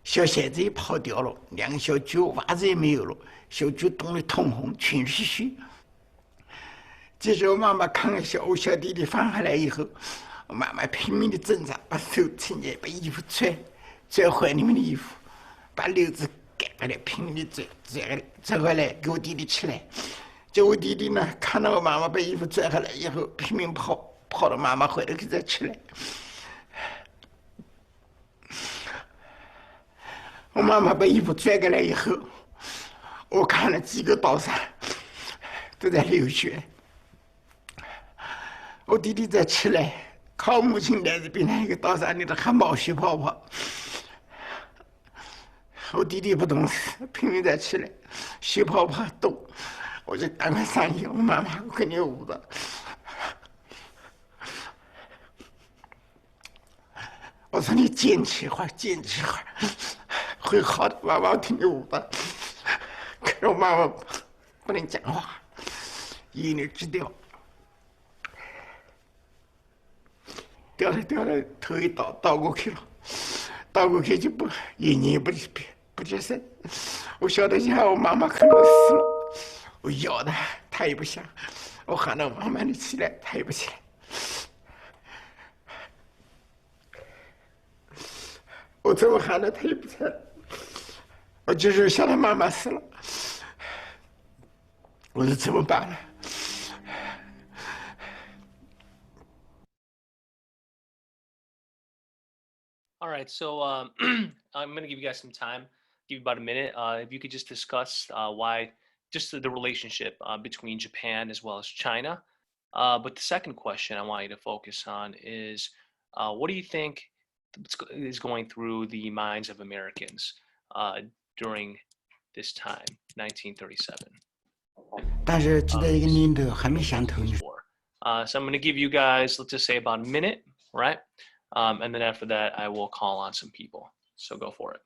Speaker 15: 小鞋子也跑掉了，两个小脚袜子也没有了，小脚冻得通红，全是血。这时候妈妈看到我小弟弟放下来以后，我妈妈拼命的挣扎，把手撑起来，把衣服拽怀里面的衣服，把溜子盖回来，拼命的拽回来，给我弟弟起来。叫我弟弟呢，看到我妈妈把衣服拽下来以后，拼命跑到妈妈怀里去再起来。我妈妈把衣服拽过来以后，我看了几个刀伤，都在流血。我弟弟再起来，靠母亲来这边那个刀伤里头还冒血泡泡。我弟弟不懂事，拼命再起来，血泡泡动。我就赶快上去，我妈妈我肯定捂的。我说你坚持一会儿，坚持一会儿，会好的。妈妈，我听你捂的。可是我妈妈不能讲话，眼泪直掉，掉了，头一倒过去了，倒过去就眼睛也不接声。我晓得现在我妈妈可能死了。我摇的，他也不响；我喊他慢慢的起来，他也不起来。我怎么喊他，他也不起来。我就是想他妈妈死了，我说怎么办呢？
Speaker 1: All right, so I'm going to give you guys some time, give you about a minute. If you could just discuss why, just the relationship between Japan as well as China. But the second question I want you to focus on is, what do you think is going through the minds of Americans during this time, 1937?
Speaker 15: 但是就在这个年头还没想透。
Speaker 1: So I'm going to give you guys, let's just say about a minute, right? And then after that, I will call on some people. So go for it.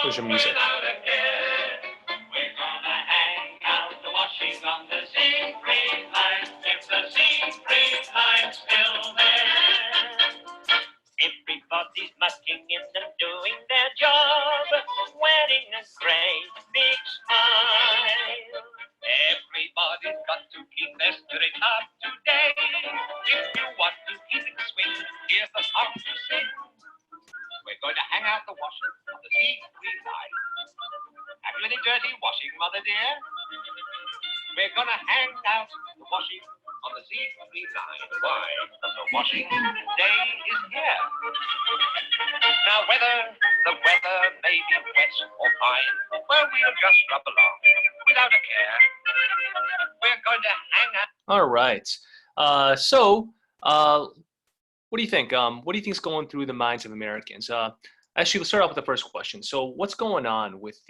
Speaker 1: Where's your music?
Speaker 7: Everybody's mucking in and doing their job, wearing a great big smile. Everybody's got to keep their spirit up today. If you want to keep it swing, here's the song to sing. We're going to hang out the washing on the deep green line. Have you any dirty washing, Mother dear? We're gonna hang out the washing on the sea-free line. Why? The washing day is here. Now whether the weather may be wet or fine, well, we'll just rub along without a care. We're going to hang out.
Speaker 1: All right. What do you think? What do you think is going through the minds of Americans? Actually, let's start off with the first question. So, what's going on with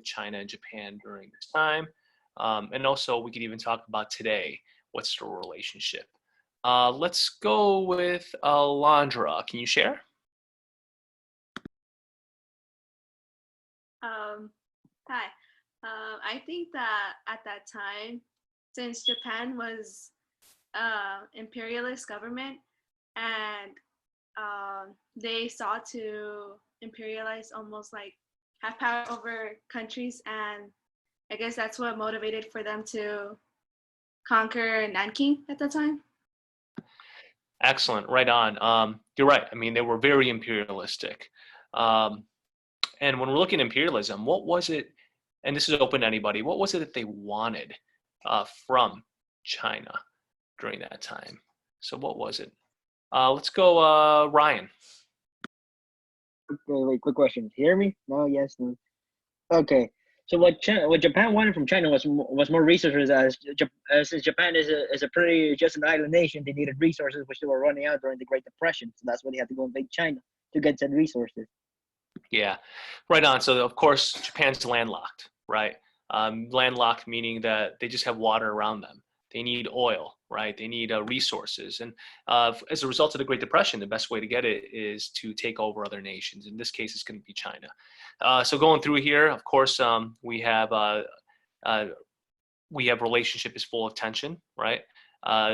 Speaker 1: China and Japan during this time? And also, we could even talk about today. What's the relationship? Let's go with Alondra. Can you share?
Speaker 16: Hi. I think that at that time, since Japan was imperialist government and they sought to imperialize almost like have power over countries, and I guess that's what motivated for them to conquer Nanking at the time.
Speaker 1: Excellent. Right on. You're right. I mean, they were very imperialistic. And when we're looking at imperialism, what was it, and this is open to anybody, what was it that they wanted from China during that time? So what was it? Let's go, Ryan.
Speaker 2: Okay, wait, quick question. Hear me? No, yes, no. Okay. So what Japan wanted from China was more resources, since Japan is a pretty just an island nation, they needed resources which they were running out during the Great Depression. So that's why they had to go invade China to get said resources.
Speaker 1: Yeah, right on. So of course, Japan's landlocked, right? Landlocked meaning that they just have water around them. They need oil, right? They need resources. And as a result of the Great Depression, the best way to get it is to take over other nations. In this case, it's going to be China. So going through here, of course, we have relationship is full of tension, right?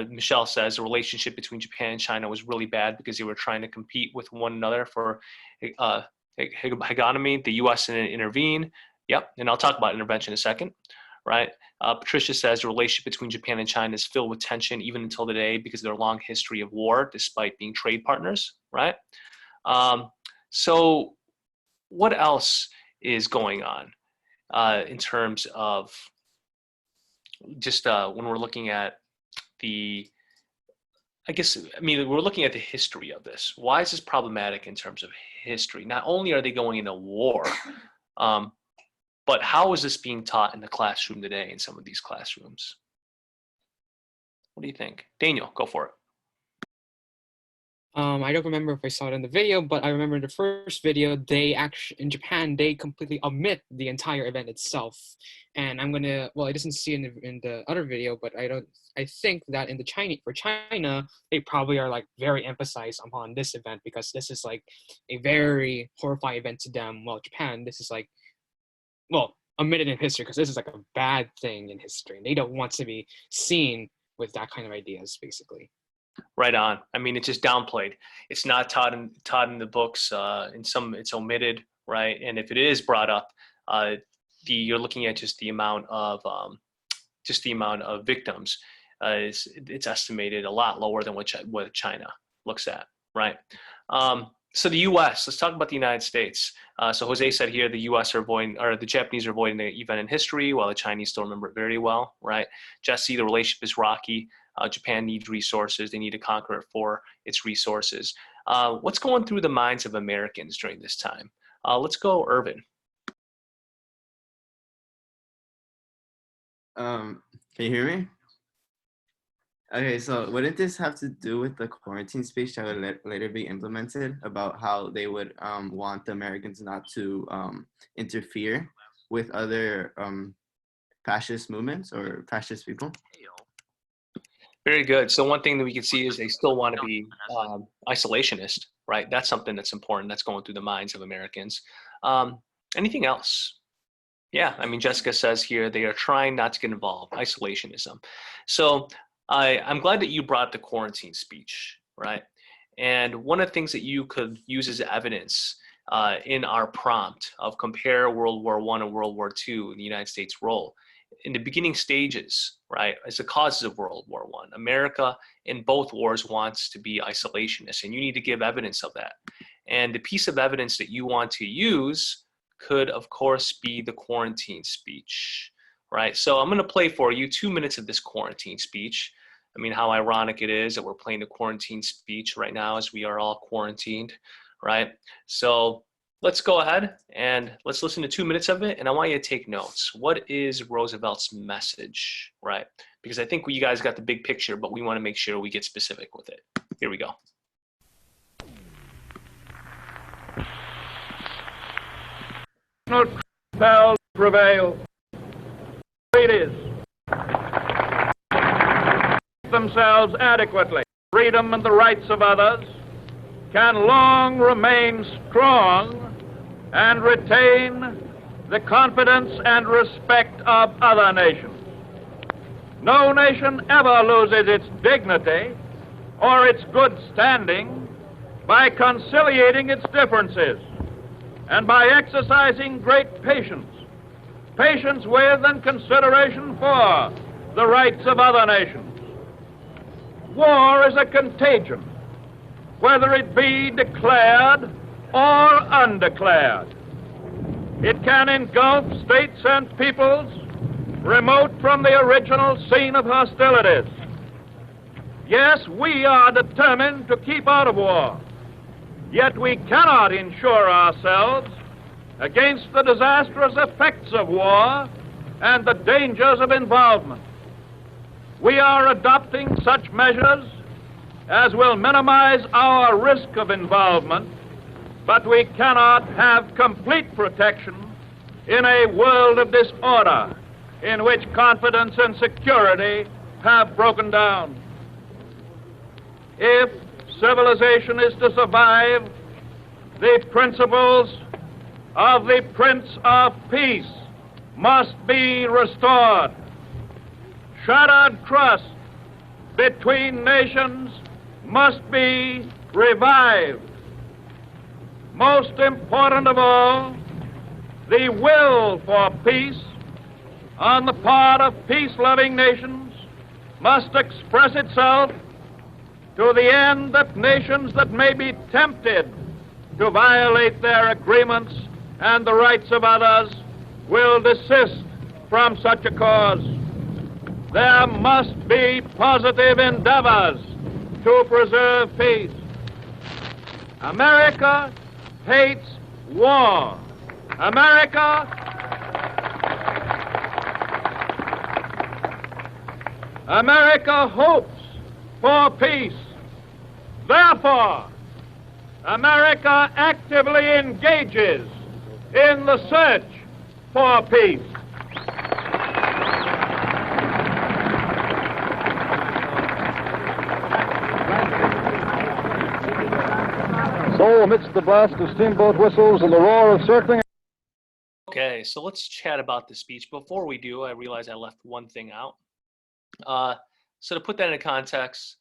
Speaker 1: Michelle says the relationship between Japan and China was really bad because they were trying to compete with one another for hegemony. The U.S. intervene. Yep, and I'll talk about intervention in a second, right? Patricia says the relationship between Japan and China is filled with tension even until today because of their long history of war, despite being trade partners, right? So what else is going on in terms of just when we're looking at we're looking at the history of this. Why is this problematic in terms of history? Not only are they going into war, but how is this being taught in the classroom today in some of these classrooms? What do you think? Daniel, go for it.
Speaker 10: I don't remember if I saw it in the video, but I remember in the first video, in Japan, they completely omit the entire event itself. And it doesn't see in the other video, but I think that for China, they probably are like very emphasized upon this event because this is like a very horrifying event to them. While Japan, this is like, omitted in history because this is like a bad thing in history. And they don't want to be seen with that kind of ideas, basically.
Speaker 1: Right on. I mean, it's just downplayed. It's not taught in the books. In some, it's omitted, right? And if it is brought up, you're looking at just the amount of victims. It's estimated a lot lower than what China looks at, right? So the U.S. Let's talk about the United States. So Jose said here the U.S. the Japanese are avoiding the event in history, while the Chinese still remember it very well, right? Jesse, the relationship is rocky. Japan needs resources. They need to conquer it for its resources. What's going through the minds of Americans during this time? Let's go, Irvin.
Speaker 17: Can you hear me? Okay, so wouldn't this have to do with the quarantine speech that would later be implemented about how they would want the Americans not to interfere with other fascist movements or fascist people?
Speaker 1: Very good. So one thing that we can see is they still want to be isolationist, right? That's something that's important. That's going through the minds of Americans. Anything else? Yeah, I mean, Jessica says here they are trying not to get involved. Isolationism. So I'm glad that you brought the quarantine speech, right? And one of the things that you could use as evidence in our prompt of compare World War I and World War II in the United States role in the beginning stages, right, as the causes of World War I. America in both wars wants to be isolationist, and you need to give evidence of that. And the piece of evidence that you want to use could, of course, be the quarantine speech, right? So I'm going to play for you 2 minutes of this quarantine speech. I mean, how ironic it is that we're playing the quarantine speech right now as we are all quarantined, right? So let's go ahead and let's listen to 2 minutes of it. And I want you to take notes. What is Roosevelt's message, right? Because I think you guys got the big picture, but we want to make sure we get specific with it. Here we go.
Speaker 18: Shall prevail. Ladies, themselves adequately, freedom and the rights of others, can long remain strong and retain the confidence and respect of other nations. No nation ever loses its dignity or its good standing by conciliating its differences and by exercising great patience with and consideration for the rights of other nations. War is a contagion, whether it be declared or undeclared. It can engulf states and peoples remote from the original scene of hostilities. Yes, we are determined to keep out of war, yet we cannot insure ourselves against the disastrous effects of war and the dangers of involvement. We are adopting such measures as will minimize our risk of involvement, but we cannot have complete protection in a world of disorder in which confidence and security have broken down. If civilization is to survive, the principles of the Prince of Peace must be restored. Shattered trust between nations must be revived. Most important of all, the will for peace on the part of peace-loving nations must express itself to the end that nations that may be tempted to violate their agreements and the rights of others will desist from such a cause. There must be positive endeavors to preserve peace. America hates war. America hopes for peace. Therefore, America actively engages in the search for peace.
Speaker 19: So, amidst the blast of steamboat whistles and the roar of circling.
Speaker 1: Okay, so let's chat about the speech. Before we do, I realize I left one thing out. So to put that in context,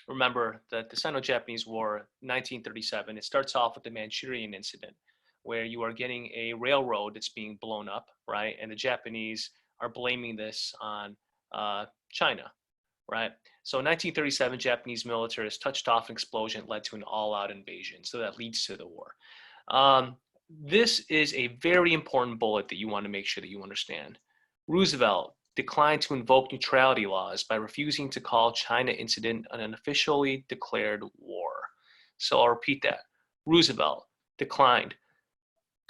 Speaker 1: remember that the Sino-Japanese War, 1937, it starts off with the Manchurian incident, where you are getting a railroad that's being blown up, right? And the Japanese are blaming this on China, right? So in 1937, Japanese military has touched off an explosion that led to an all-out invasion. So that leads to the war. This is a very important bullet that you want to make sure that you understand. Roosevelt declined to invoke neutrality laws by refusing to call China incident an unofficially declared war. So I'll repeat that. Roosevelt declined.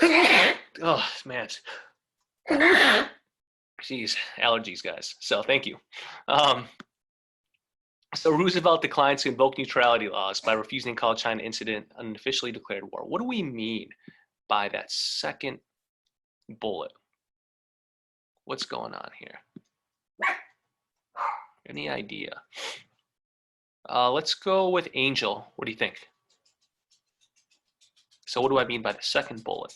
Speaker 1: Oh, man. Jeez, allergies, guys. So thank you. So Roosevelt declined to invoke neutrality laws by refusing to call China incident an officially declared war. What do we mean by that second bullet? What's going on here? Any idea? Let's go with Angel. What do you think? So what do I mean by the second bullet?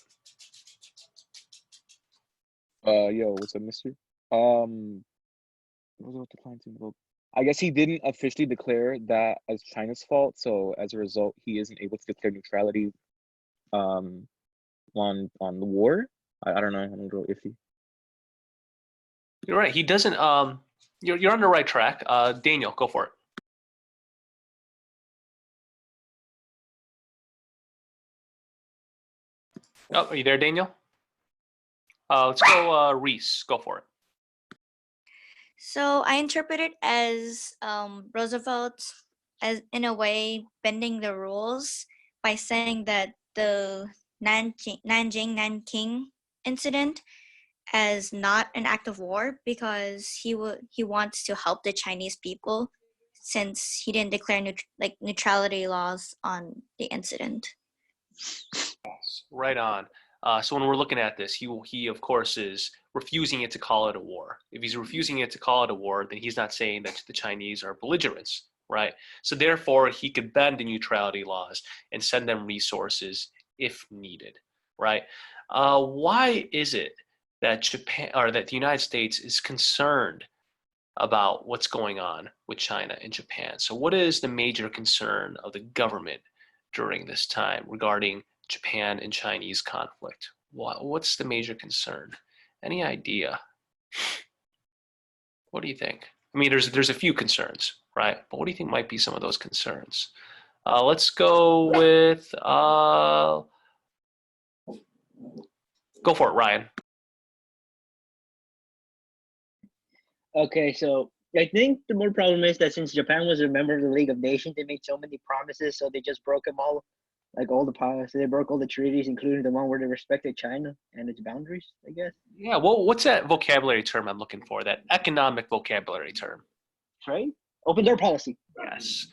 Speaker 20: Yo, what's up, mister? Roosevelt declined to invoke. I guess he didn't officially declare that as China's fault, so as a result, he isn't able to declare neutrality on the war. I don't know. I'm a little iffy.
Speaker 1: You're right. He doesn't. You're on the right track. Daniel, go for it. Oh, are you there, Daniel? Let's go, Reese. Go for it.
Speaker 4: So I interpret it as Roosevelt, as in a way, bending the rules by saying that the Nanking incident as not an act of war because he wants to help the Chinese people since he didn't declare neutrality laws on the incident.
Speaker 1: Right on. So when we're looking at this, he of course is refusing it to call it a war. If he's refusing it to call it a war, then he's not saying that the Chinese are belligerents, right? So therefore, he could bend the neutrality laws and send them resources if needed, right? Why is it that Japan or that the United States is concerned about what's going on with China and Japan? So what is the major concern of the government during this time regarding Japan and Chinese conflict? What's the major concern? Any idea? What do you think? I mean, there's a few concerns, right? But what do you think might be some of those concerns? Let's go with go for it, Ryan.
Speaker 2: Okay, so I think the more problem is that since Japan was a member of the League of Nations, they made so many promises, so they just broke them all, like all the powers. They broke all the treaties, including the one where they respected China and its boundaries, I guess.
Speaker 1: Yeah, well, what's that vocabulary term I'm looking for? That economic vocabulary term.
Speaker 2: Trade? Open door policy.
Speaker 1: Yes.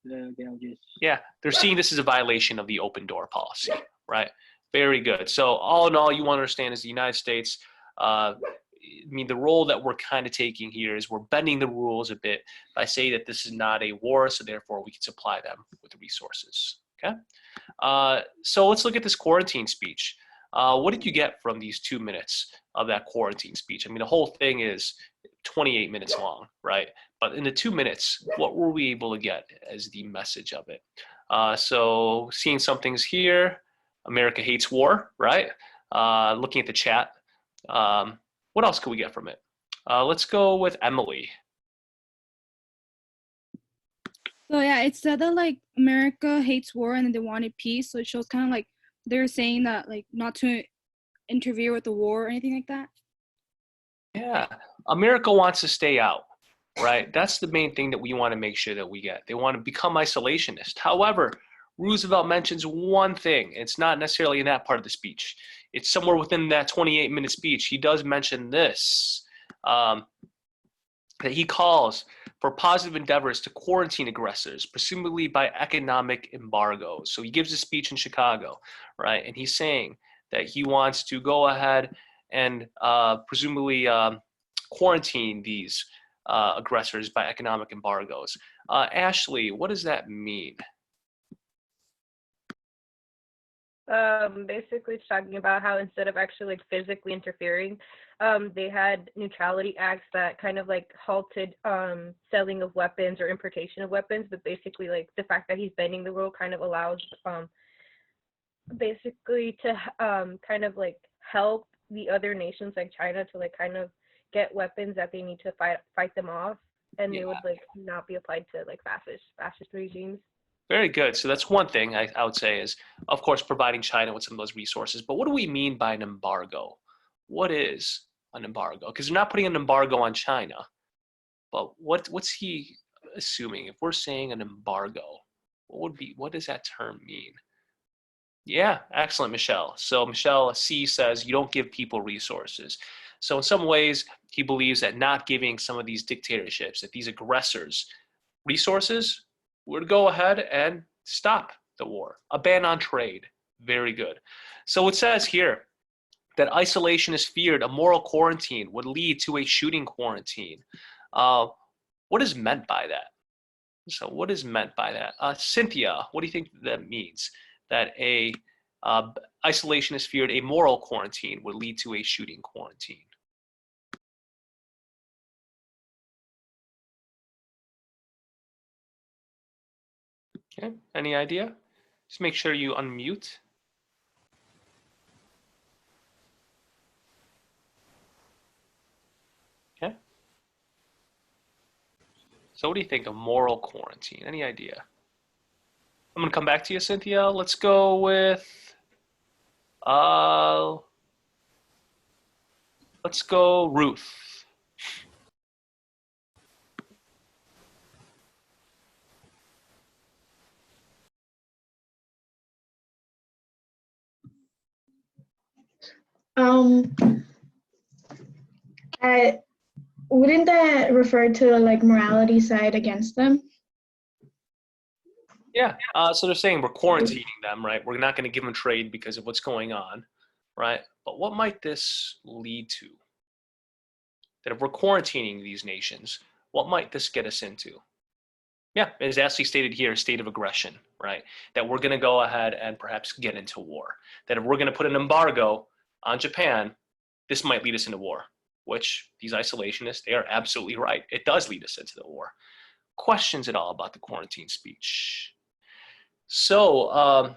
Speaker 2: Okay, I'll just...
Speaker 1: Yeah, they're seeing this as a violation of the open door policy, right? Very good. So all in all, you want to understand is the United States, I mean, the role that we're kind of taking here is we're bending the rules a bit by saying that this is not a war, so therefore we can supply them with the resources, okay? So let's look at this quarantine speech. What did you get from these 2 minutes of that quarantine speech? I mean, the whole thing is 28 minutes long, right? But in the 2 minutes, what were we able to get as the message of it? So seeing some things here, America hates war, right? Looking at the chat, what else could we get from it? Let's go with Emily.
Speaker 21: So yeah, it said that like America hates war and they wanted peace. So it shows kind of like they're saying that like not to interfere with the war or anything like that.
Speaker 1: Yeah, America wants to stay out, right? That's the main thing that we want to make sure that we get. They want to become isolationist. However, Roosevelt mentions one thing. It's not necessarily in that part of the speech. It's somewhere within that 28-minute speech. He does mention this, that he calls for positive endeavors to quarantine aggressors, presumably by economic embargoes. So he gives a speech in Chicago, right? And he's saying that he wants to go ahead and presumably quarantine these aggressors by economic embargoes. Ashley, what does that mean?
Speaker 9: Basically it's talking about how instead of actually like physically interfering, they had neutrality acts that kind of like halted selling of weapons or importation of weapons, but basically like the fact that he's bending the rule kind of allows basically to kind of like help the other nations like China to like kind of get weapons that they need to fight them off, and they would like not be applied to like fascist regimes.
Speaker 1: Very good. So that's one thing I would say is, of course, providing China with some of those resources. But what do we mean by an embargo? What is an embargo? Because they're not putting an embargo on China. But what's he assuming? If we're saying an embargo, what does that term mean? Yeah, excellent, Michelle. So Michelle C says you don't give people resources. So in some ways, he believes that not giving some of these dictatorships, that these aggressors, resources, would go ahead and stop the war. A ban on trade. Very good. So it says here that isolation is feared. A moral quarantine would lead to a shooting quarantine. What is meant by that? So what is meant by that? Cynthia, what do you think that means? That a isolation is feared, a moral quarantine would lead to a shooting quarantine. Okay, any idea? Just make sure you unmute. Okay. So what do you think of moral quarantine? Any idea? I'm gonna come back to you, Cynthia. Let's go with Let's go Ruth.
Speaker 3: Wouldn't that refer to the like morality side against them?
Speaker 1: Yeah, so they're saying we're quarantining them, right? We're not going to give them trade because of what's going on, right? But what might this lead to? That if we're quarantining these nations, what might this get us into? Yeah, it is actually stated here, a state of aggression, right? That we're going to go ahead and perhaps get into war. That if we're going to put an embargo on Japan, this might lead us into war, which these isolationists, they are absolutely right. It does lead us into the war. Questions at all about the quarantine speech? So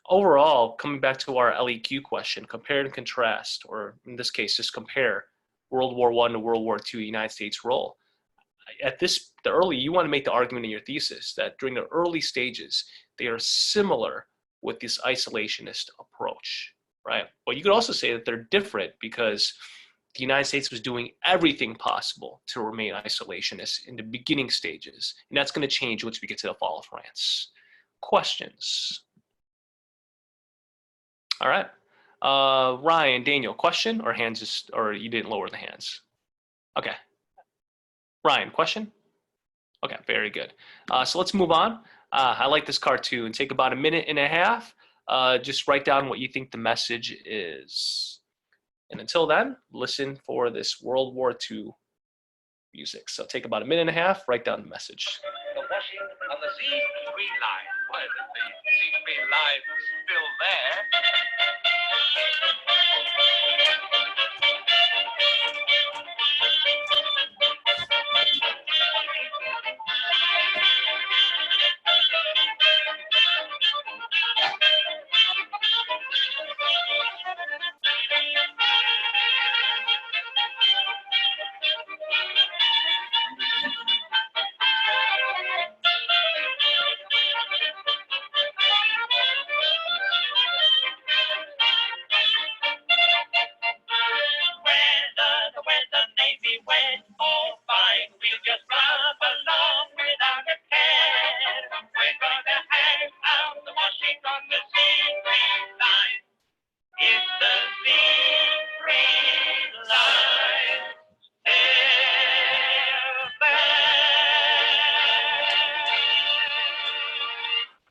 Speaker 1: overall, coming back to our LEQ question, compare and contrast, or in this case, just compare World War I to World War II, the United States role. You want to make the argument in your thesis that during the early stages, they are similar with this isolationist approach, right? But you could also say that they're different because the United States was doing everything possible to remain isolationist in the beginning stages. And that's going to change once we get to the fall of France. Questions? All right. Ryan, Daniel, question or hands just, or you didn't lower the hands? Okay. Ryan, question? Okay, very good. So let's move on. I like this cartoon. Take about 1.5 minutes. Just write down what you think the message is. And until then, listen for this World War II music. So take about 1.5 minutes, write down the message.
Speaker 7: The washing on the Z3 line. Well, if the Z3 line is still there.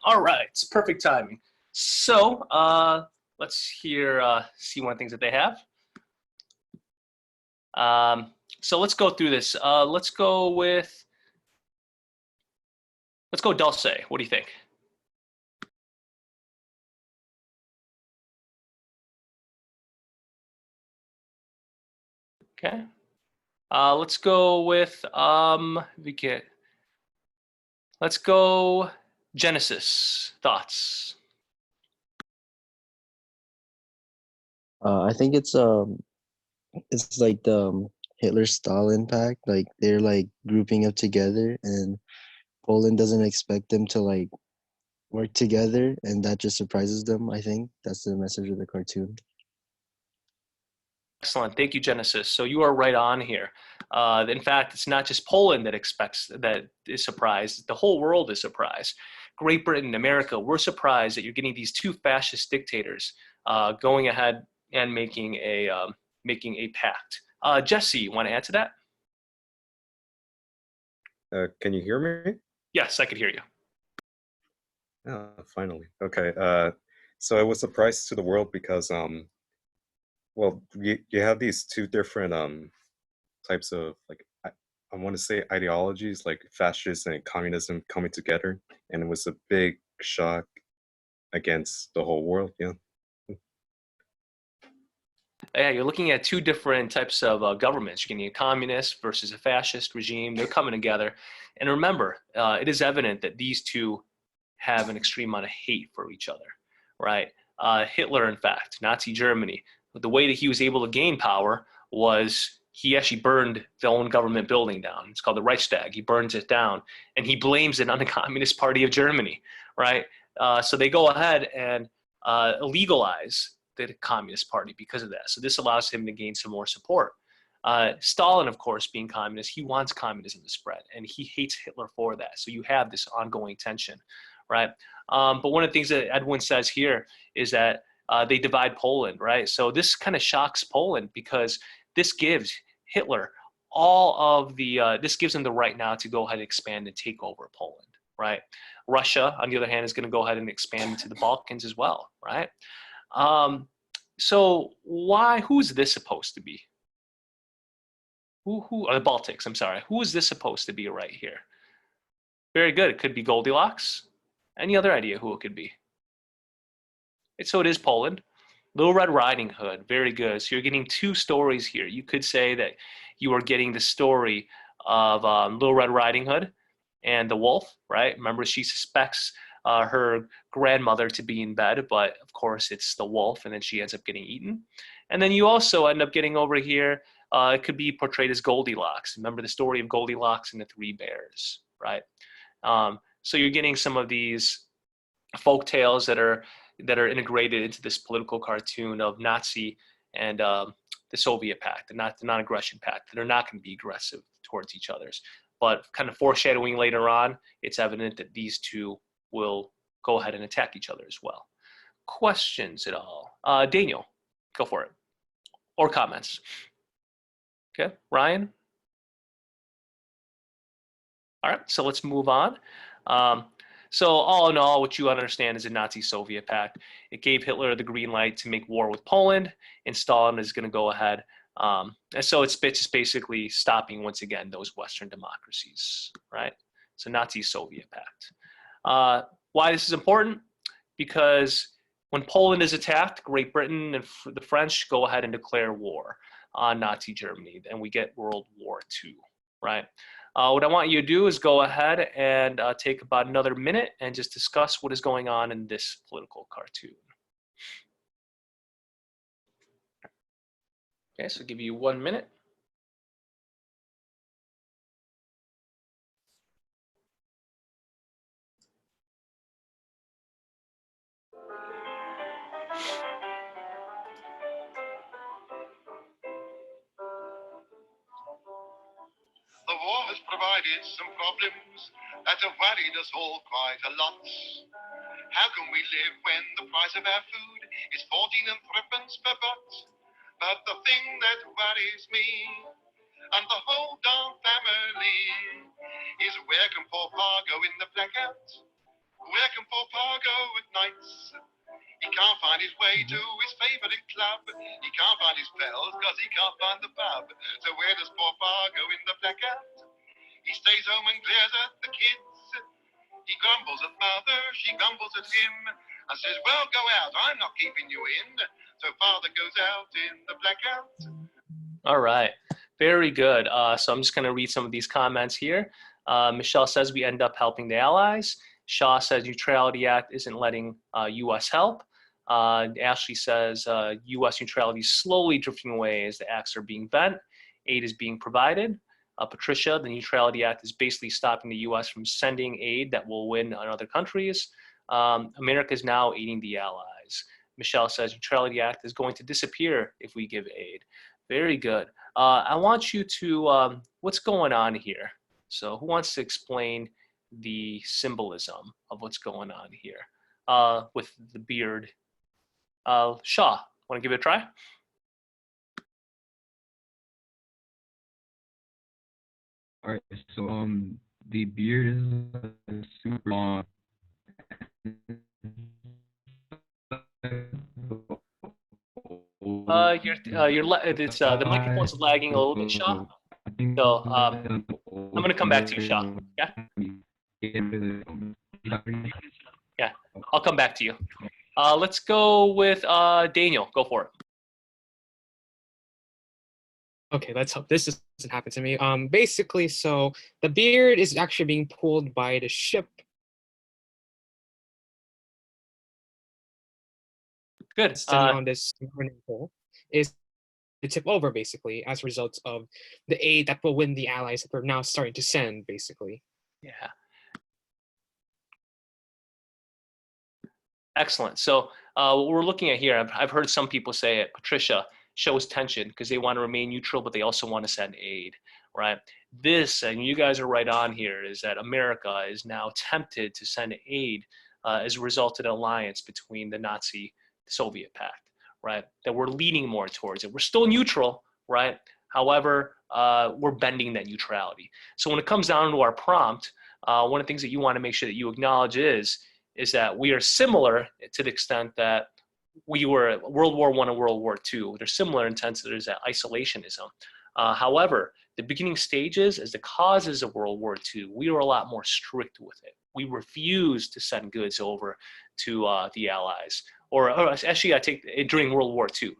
Speaker 1: All right, it's perfect timing. So let's see one of the things that they have. So let's go through this. Let's go Dulce. What do you think? Okay. Let's go with let's go Genesis. Thoughts?
Speaker 22: I think it's like the Hitler-Stalin pact. Like they're like grouping up together, and Poland doesn't expect them to like work together, and that just surprises them. I think that's the message of the cartoon.
Speaker 1: Excellent. Thank you, Genesis. So you are right on here. In fact, it's not just Poland that is surprised. The whole world is surprised. Great Britain, America, we're surprised that you're getting these two fascist dictators going ahead and making a pact. Jesse, you want to add to that?
Speaker 23: Can you hear me?
Speaker 1: Yes, I could hear you.
Speaker 23: Oh, finally. Okay. So it was a surprise to the world because well, you have these two different types of like I want to say ideologies like fascism and communism coming together, and it was a big shock against the whole world. Yeah.
Speaker 1: Yeah, you're looking at two different types of governments. You're getting a communist versus a fascist regime. They're coming together. And remember, it is evident that these two have an extreme amount of hate for each other, right? Hitler, in fact, Nazi Germany, the way that he was able to gain power was he actually burned the own government building down. It's called the Reichstag. He burns it down, and he blames it on the Communist Party of Germany, right? So they go ahead and legalize the Communist Party because of that. So this allows him to gain some more support. Stalin, of course, being communist, he wants communism to spread, and he hates Hitler for that. So you have this ongoing tension, right? But one of the things that Edwin says here is that they divide Poland, right? So this kind of shocks Poland because this gives Hitler all of the, this gives him the right now to go ahead and expand and take over Poland, right? Russia, on the other hand, is going to go ahead and expand into the Balkans as well, right? So who's this supposed to be? Who the Baltics, I'm sorry. Who is this supposed to be right here? Very good. It could be Goldilocks. Any other idea who it could be? So it is Poland. Little Red Riding Hood. Very good. So you're getting two stories here. You could say that you are getting the story of Little Red Riding Hood and the wolf, right? Remember, she suspects her grandmother to be in bed, but of course it's the wolf, and then she ends up getting eaten. And then you also end up getting over here, it could be portrayed as Goldilocks. Remember the story of Goldilocks and the Three Bears, right? So you're getting some of these folk tales that are integrated into this political cartoon of Nazi and the Soviet Pact, the non-aggression pact, that are not going to be aggressive towards each other. But kind of foreshadowing later on, it's evident that these two will go ahead and attack each other as well. Questions at all? Daniel, go for it. Or comments. Okay, Ryan? All right, so let's move on. So all in all, what you understand is the Nazi-Soviet pact. It gave Hitler the green light to make war with Poland, and Stalin is going to go ahead. And so it's just basically stopping, once again, those Western democracies, right? So Nazi-Soviet pact. Why this is important? Because when Poland is attacked, Great Britain and the French go ahead and declare war on Nazi Germany, and we get World War II, right? What I want you to do is go ahead and take about another minute and just discuss what is going on in this political cartoon. Okay, so I'll give you 1 minute.
Speaker 5: The war has provided some problems that have worried us all quite a lot. How can we live when the price of our food is 14 and 3 per pot? But the thing that worries me and the whole darn family is where can poor Pa go in the blackout? Where can poor Pa go at nights? He can't find his way to his favourite club. He can't find his pals because he can't find the pub. So where does poor Pa go in the blackout? He stays home and glares at the kids. He grumbles at mother, she grumbles at him, and says, well, go out, I'm not keeping you in. So father goes out in the blackout.
Speaker 1: All right, very good. So I'm just going to read some of these comments here. Michelle says we end up helping the Allies. Shaw says Neutrality Act isn't letting U.S. help. Ashley says U.S. neutrality is slowly drifting away as the acts are being bent. Aid is being provided. Patricia, the Neutrality Act is basically stopping the U.S. from sending aid that will win on other countries. America is now aiding the Allies. Michelle says Neutrality Act is going to disappear if we give aid. Very good. I want you to, what's going on here? So who wants to explain the symbolism of what's going on here with the beard? Shaw, want to give it a try?
Speaker 6: All right, so the beard is super long.
Speaker 1: It's the microphone's lagging a little bit, Shaw. So I'm gonna come back to you, Shaw. Yeah. Yeah, I'll come back to you. Let's go with Daniel. Go for it.
Speaker 10: Okay, let's hope this doesn't happen to me. Basically, so the beard is actually being pulled by the ship.
Speaker 1: Good.
Speaker 10: Standing on this pole is to tip over, basically, as a result of the aid that will win the Allies that we're now starting to send, basically.
Speaker 1: Yeah. Excellent. So What we're looking at here, I've heard some people say it, Patricia, shows tension because they want to remain neutral, but they also want to send aid, right? This, and you guys are right on here, is that America is now tempted to send aid as a result of the alliance between the Nazi Soviet pact, right? That we're leaning more towards it. We're still neutral, right? However, we're bending that neutrality. So when it comes down to our prompt, one of the things that you want to make sure that you acknowledge is that we are similar to the extent that we were at World War I and World War II. They're similar in the sense that there's that isolationism. However, the beginning stages, as the causes of World War II, we were a lot more strict with it. We refused to send goods over to the Allies. Or actually, I take it during World War II.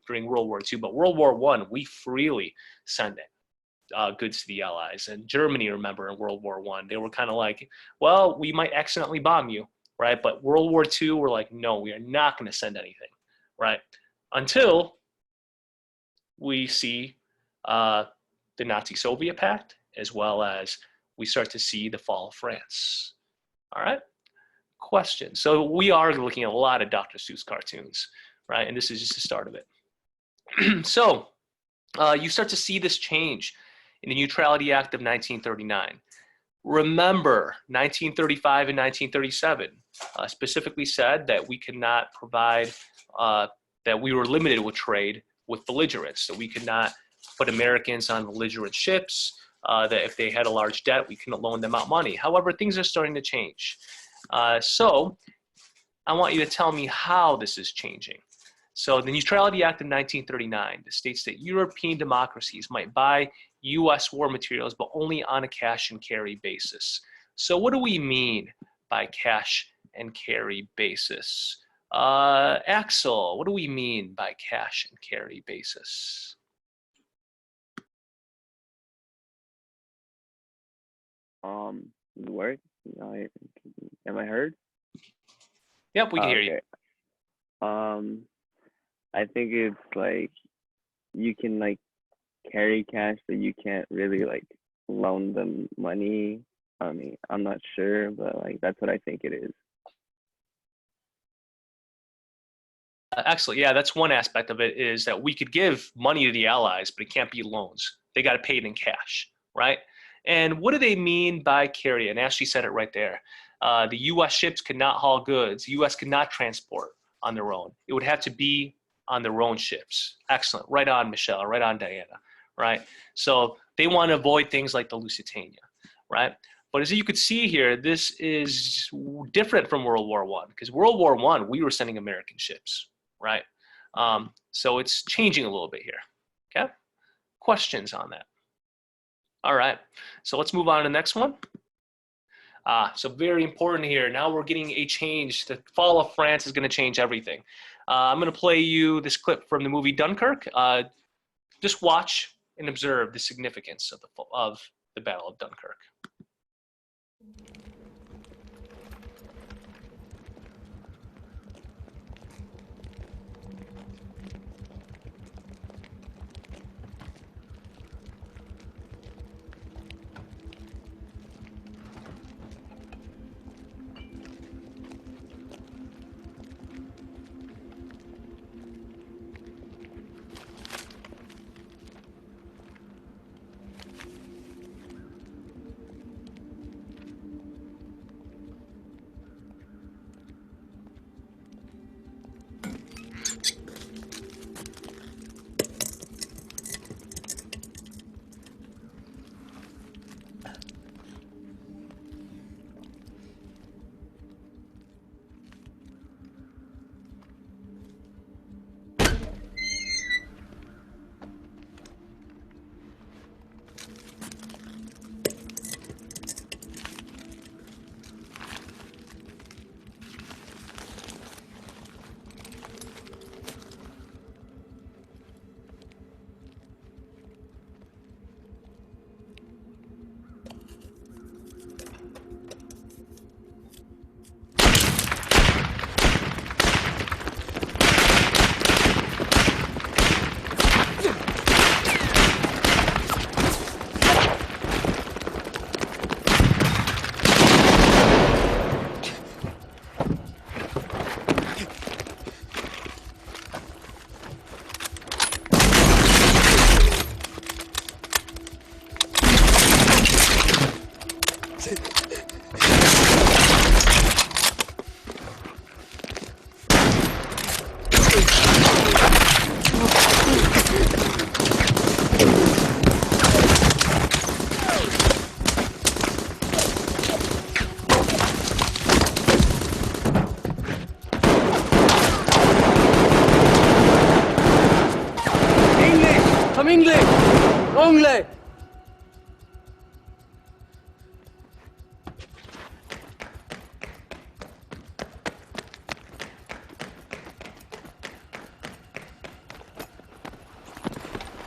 Speaker 1: But World War I, we freely sent goods to the Allies. And Germany, remember, in World War I, they were kind of like, well, we might accidentally bomb you, right? But World War II, we're like, no, we are not going to send anything, right? Until we see the Nazi-Soviet pact, as well as we start to see the fall of France. All right? Question. So we are looking at a lot of Dr. Seuss cartoons, right? And this is just the start of it. So you start to see this change in the Neutrality Act of 1939. Remember, 1935 and 1937 specifically said that we could not provide, that we were limited with trade with belligerents, that we could not put Americans on belligerent ships, that if they had a large debt, we couldn't loan them out money. However, things are starting to change. So I want you to tell me how this is changing. So the Neutrality Act of 1939 states that European democracies might buy U.S. war materials, but only on a cash and carry basis. So what do we mean by cash and carry basis? Axel, what do we mean by cash and carry basis?
Speaker 8: The word? Am I heard?
Speaker 1: Yep, we can hear you.
Speaker 8: I think it's like you can like carry cash, but you can't really like loan them money. I mean, I'm not sure, but like that's what I think it is.
Speaker 1: Excellent. Yeah, that's one aspect of it, is that we could give money to the Allies, but it can't be loans. They got to pay it in cash, right? And what do they mean by carry? And Ashley said it right there. The U.S. ships could not haul goods. The U.S. could not transport on their own. It would have to be on their own ships. Excellent. Right on, Michelle. Right on, Diana. Right? So they want to avoid things like the Lusitania, right? But as you could see here, this is different from World War I, because World War I, we were sending American ships, right? So it's changing a little bit here, okay? Questions on that? All right, so let's move on to the next one. So very important here. Now we're getting a change. The fall of France is going to change everything. I'm going to play you this clip from the movie Dunkirk. Just watch and observe the significance of the Battle of Dunkirk.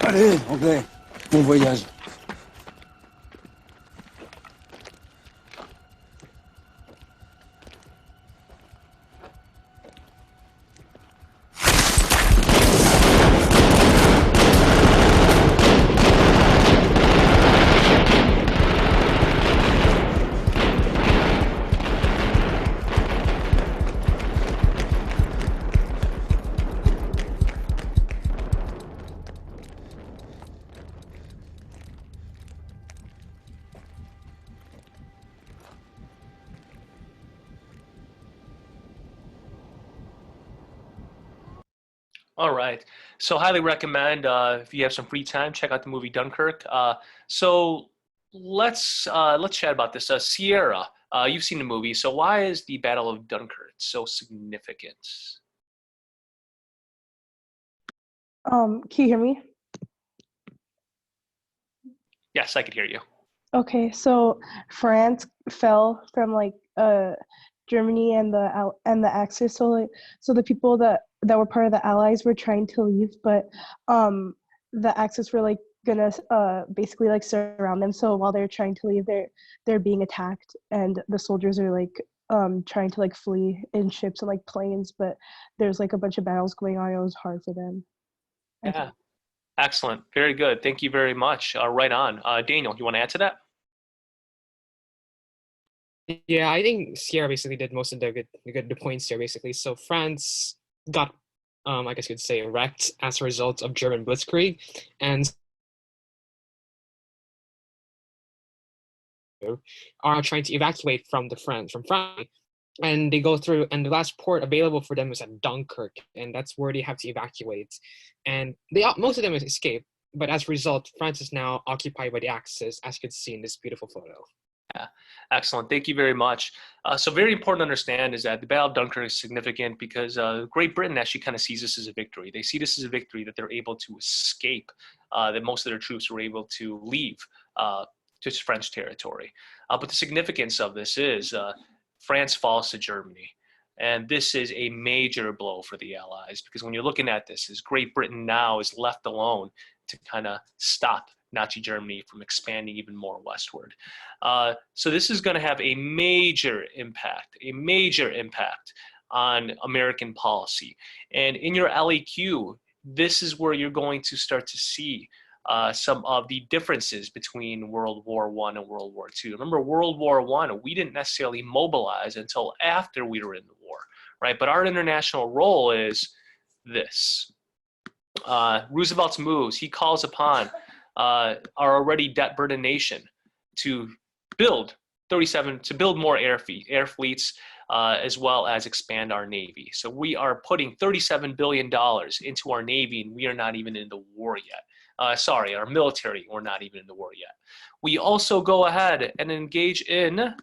Speaker 15: Allez, anglais, bon voyage.
Speaker 1: All right. So highly recommend if you have some free time, check out the movie Dunkirk. So let's chat about this. Sierra, you've seen the movie. So why is the Battle of Dunkirk so significant?
Speaker 11: Can you hear me?
Speaker 1: Yes, I could hear you.
Speaker 11: Okay, so France fell from like Germany and the Axis. So like so the people that were part of the Allies were trying to leave, but the Axis were like gonna basically like surround them. So while they're trying to leave, they're being attacked, and the soldiers are like trying to like flee in ships and like planes, but there's like a bunch of battles going on. It was hard for them.
Speaker 1: Yeah. Excellent. Very good. Thank you very much. Right on. Daniel, you want to add to that?
Speaker 10: Yeah, I think Sierra basically did most of the points here basically. So France got, I guess you could say, wrecked as a result of German blitzkrieg, and are trying to evacuate from France, and they go through, and the last port available for them is at Dunkirk, and that's where they have to evacuate. And most of them escape, but as a result, France is now occupied by the Axis, as you can see in this beautiful photo.
Speaker 1: Yeah, excellent. Thank you very much. So very important to understand is that the Battle of Dunkirk is significant because Great Britain actually kind of sees this as a victory. They see this as a victory that they're able to escape, that most of their troops were able to leave to French territory. But the significance of this is France falls to Germany. And this is a major blow for the Allies because when you're looking at this, is Great Britain now is left alone to kind of stop Nazi Germany from expanding even more westward. So this is going to have a major impact on American policy. And in your LAQ, this is where you're going to start to see some of the differences between World War I and World War II. Remember, World War I, we didn't necessarily mobilize until after we were in the war, right? But our international role is this. Roosevelt's moves, he calls upon our already debt-burdened nation to build more air fleets, as well as expand our Navy. So we are putting $37 billion into our Navy, and we are not even in the war yet. Our military, we're not even in the war yet. We also go ahead and engage in, I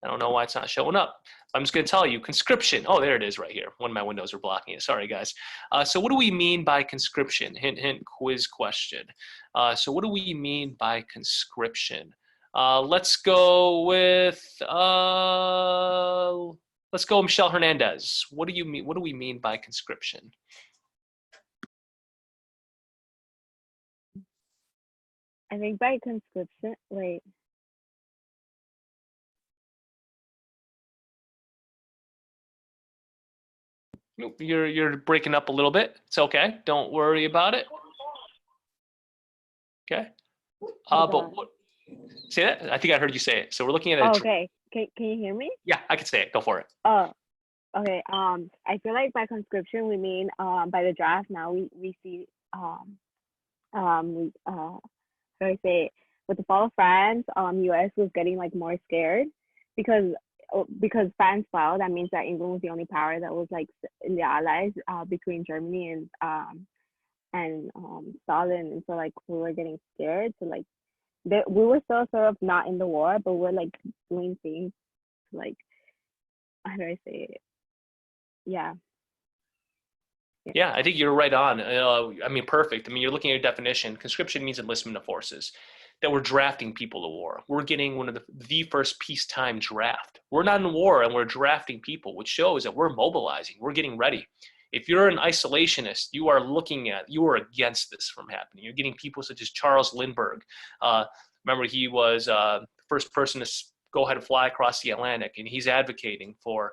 Speaker 1: don't know why it's not showing up. I'm just going to tell you, conscription. Oh, there it is right here. One of my windows are blocking it. Sorry, guys. So what do we mean by conscription? Hint, hint, quiz question. So what do we mean by conscription? Let's go with, Michelle Hernandez. What do you mean? What do we mean by conscription?
Speaker 9: I think by conscription, wait.
Speaker 1: Nope, you're breaking up a little bit. It's okay. Don't worry about it. Okay. But what? Say that. I think I heard you say it. So we're looking at a.
Speaker 9: Okay. Can you hear me?
Speaker 1: Yeah, I can say it. Go for it.
Speaker 9: Oh, okay. I feel like by conscription we mean by the draft. Now we see how do I say it? With the fall of France, U.S. was getting like more scared because France fell. That means that England was the only power that was like in the Allies between Germany and Stalin, and so like we were getting scared. So like we were still sort of not in the war, but we're like doing things like, how do I say it? Yeah.
Speaker 1: Yeah, I think you're right on. I mean, perfect. I mean, you're looking at your definition. Conscription means enlistment of forces. that we're drafting people to war. We're getting one of the first peacetime draft. We're not in war and we're drafting people, which shows that we're mobilizing. We're getting ready. If you're an isolationist, you are against this from happening. You're getting people such as Charles Lindbergh. Remember, he was the first person to go ahead and fly across the Atlantic, and he's advocating for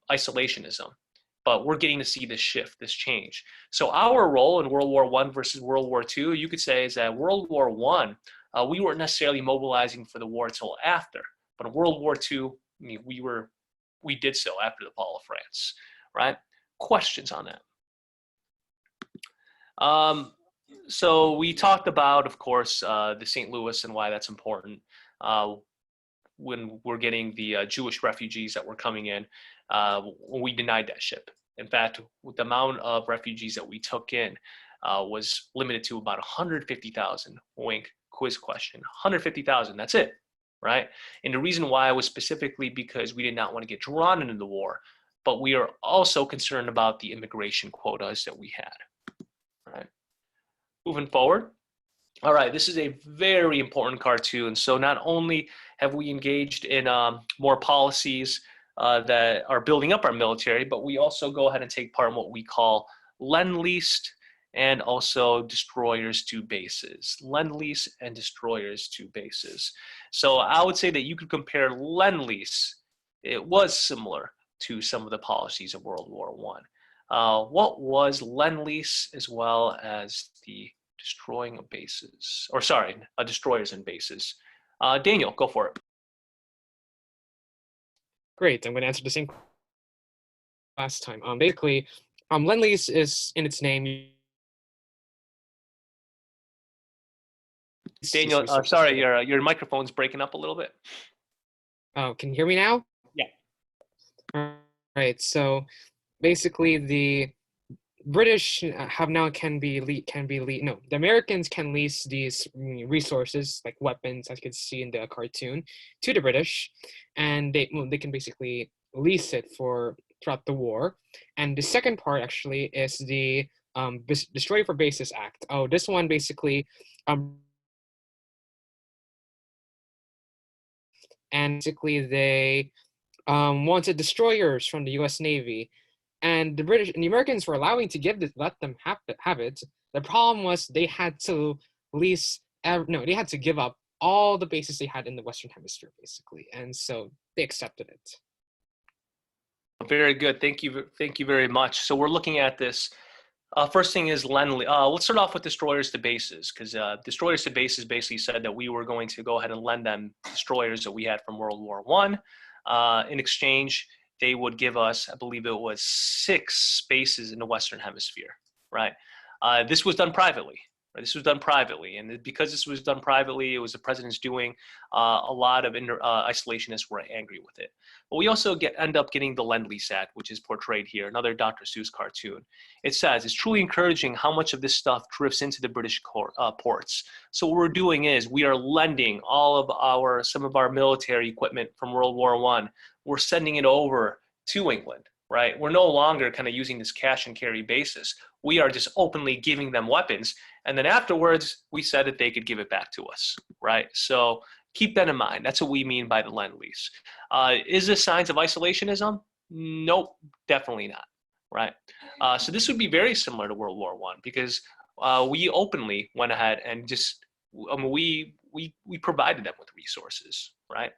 Speaker 1: isolationism. But we're getting to see this shift, this change. So our role in World War I versus World War II, you could say, is that World War I, we weren't necessarily mobilizing for the war until after. But in World War II, I mean, we did so after the fall of France, right? Questions on that? So we talked about, of course, the St. Louis and why that's important. When we're getting the Jewish refugees that were coming in, we denied that ship. In fact, the amount of refugees that we took in was limited to about 150,000. Wink, quiz question. 150,000, that's it, right? And the reason why was specifically because we did not want to get drawn into the war, but we are also concerned about the immigration quotas that we had, right? Moving forward. All right, this is a very important cartoon. So not only have we engaged in more policies that are building up our military, but we also go ahead and take part in what we call Lend-Lease and also destroyers to bases. Lend-Lease and destroyers to bases. So I would say that you could compare Lend-Lease. It was similar to some of the policies of World War I. What was Lend-Lease as well as the destroying of bases, or sorry, destroyers and bases? Daniel, go for it.
Speaker 10: Great, I'm going to answer the same last time. Basically, Lend-Lease is in its name.
Speaker 1: Daniel, sorry, your microphone's breaking up a little bit.
Speaker 10: Oh, can you hear me now?
Speaker 1: Yeah.
Speaker 10: All right, so basically the British the Americans can lease these resources like weapons, as you can see in the cartoon, to the British, and they can basically lease it throughout the war. And the second part actually is the Destroyer for Bases Act. Oh, this one basically they wanted destroyers from the U.S. Navy. And the British and the Americans were allowing to let them have it. The problem was they had to they had to give up all the bases they had in the Western Hemisphere, basically. And so they accepted it.
Speaker 1: Very good. Thank you very much. So we're looking at this. First thing is Lend-Lease. Let's start off with destroyers to bases, because destroyers to bases basically said that we were going to go ahead and lend them destroyers that we had from World War I. In exchange, they would give us, I believe it was 6 bases in the Western Hemisphere, right? This was done privately. Right? This was done privately, and because this was done privately, it was the president's doing. A lot of isolationists were angry with it. But we also end up getting the Lend-Lease Act, which is portrayed here, another Dr. Seuss cartoon. It says, it's truly encouraging how much of this stuff drifts into the British ports. So what we're doing is we are lending some of our military equipment from World War I. We're sending it over to England, right? We're no longer kind of using this cash and carry basis. We are just openly giving them weapons. And then afterwards, we said that they could give it back to us, right? So keep that in mind. That's what we mean by the Lend-Lease. Is this signs of isolationism? Nope, definitely not, right? So this would be very similar to World War I, because we openly went ahead and just, we provided them with resources, right?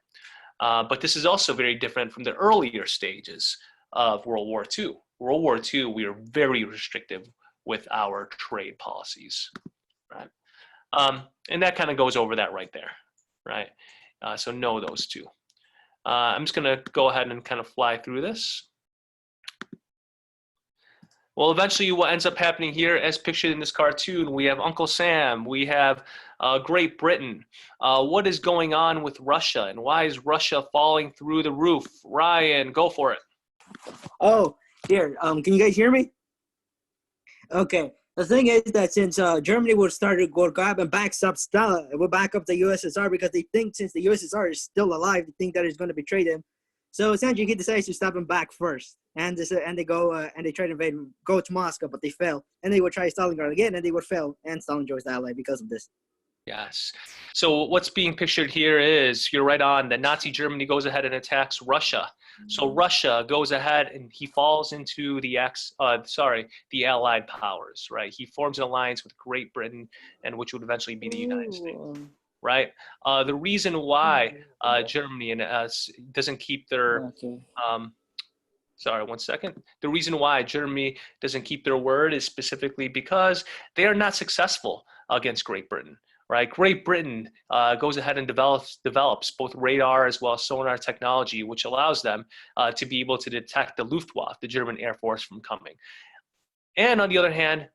Speaker 1: But this is also very different from the earlier stages of World War II. World War II, we are very restrictive with our trade policies, right? And that kind of goes over that right there, right? So know those two. I'm just gonna go ahead and kind of fly through this. Well, eventually what ends up happening here, as pictured in this cartoon, we have Uncle Sam, we have Great Britain. What is going on with Russia, and why is Russia falling through the roof? Ryan, go for it.
Speaker 12: Oh, here, can you guys hear me? Okay, the thing is that since Germany would start to go grab and back up it will back up the USSR, because they think since the USSR is still alive, they think that it's going to betray them. So essentially, he decides to stop him back first, and they go and they try to go to Moscow, but they fail, and they would try Stalingrad again, and they would fail, and Stalin joins the ally because of this.
Speaker 1: Yes. So what's being pictured here is, you're right on, that Nazi Germany goes ahead and attacks Russia. So Russia goes ahead and he falls into the Allied powers, right? He forms an alliance with Great Britain, and which would eventually be the United States, right? The reason why Germany and doesn't keep their sorry, one second. The reason why Germany doesn't keep their word is specifically because they are not successful against Great Britain, right? Great Britain goes ahead and develops both radar as well as sonar technology, which allows them to be able to detect the Luftwaffe, the German Air Force, from coming. And on the other hand,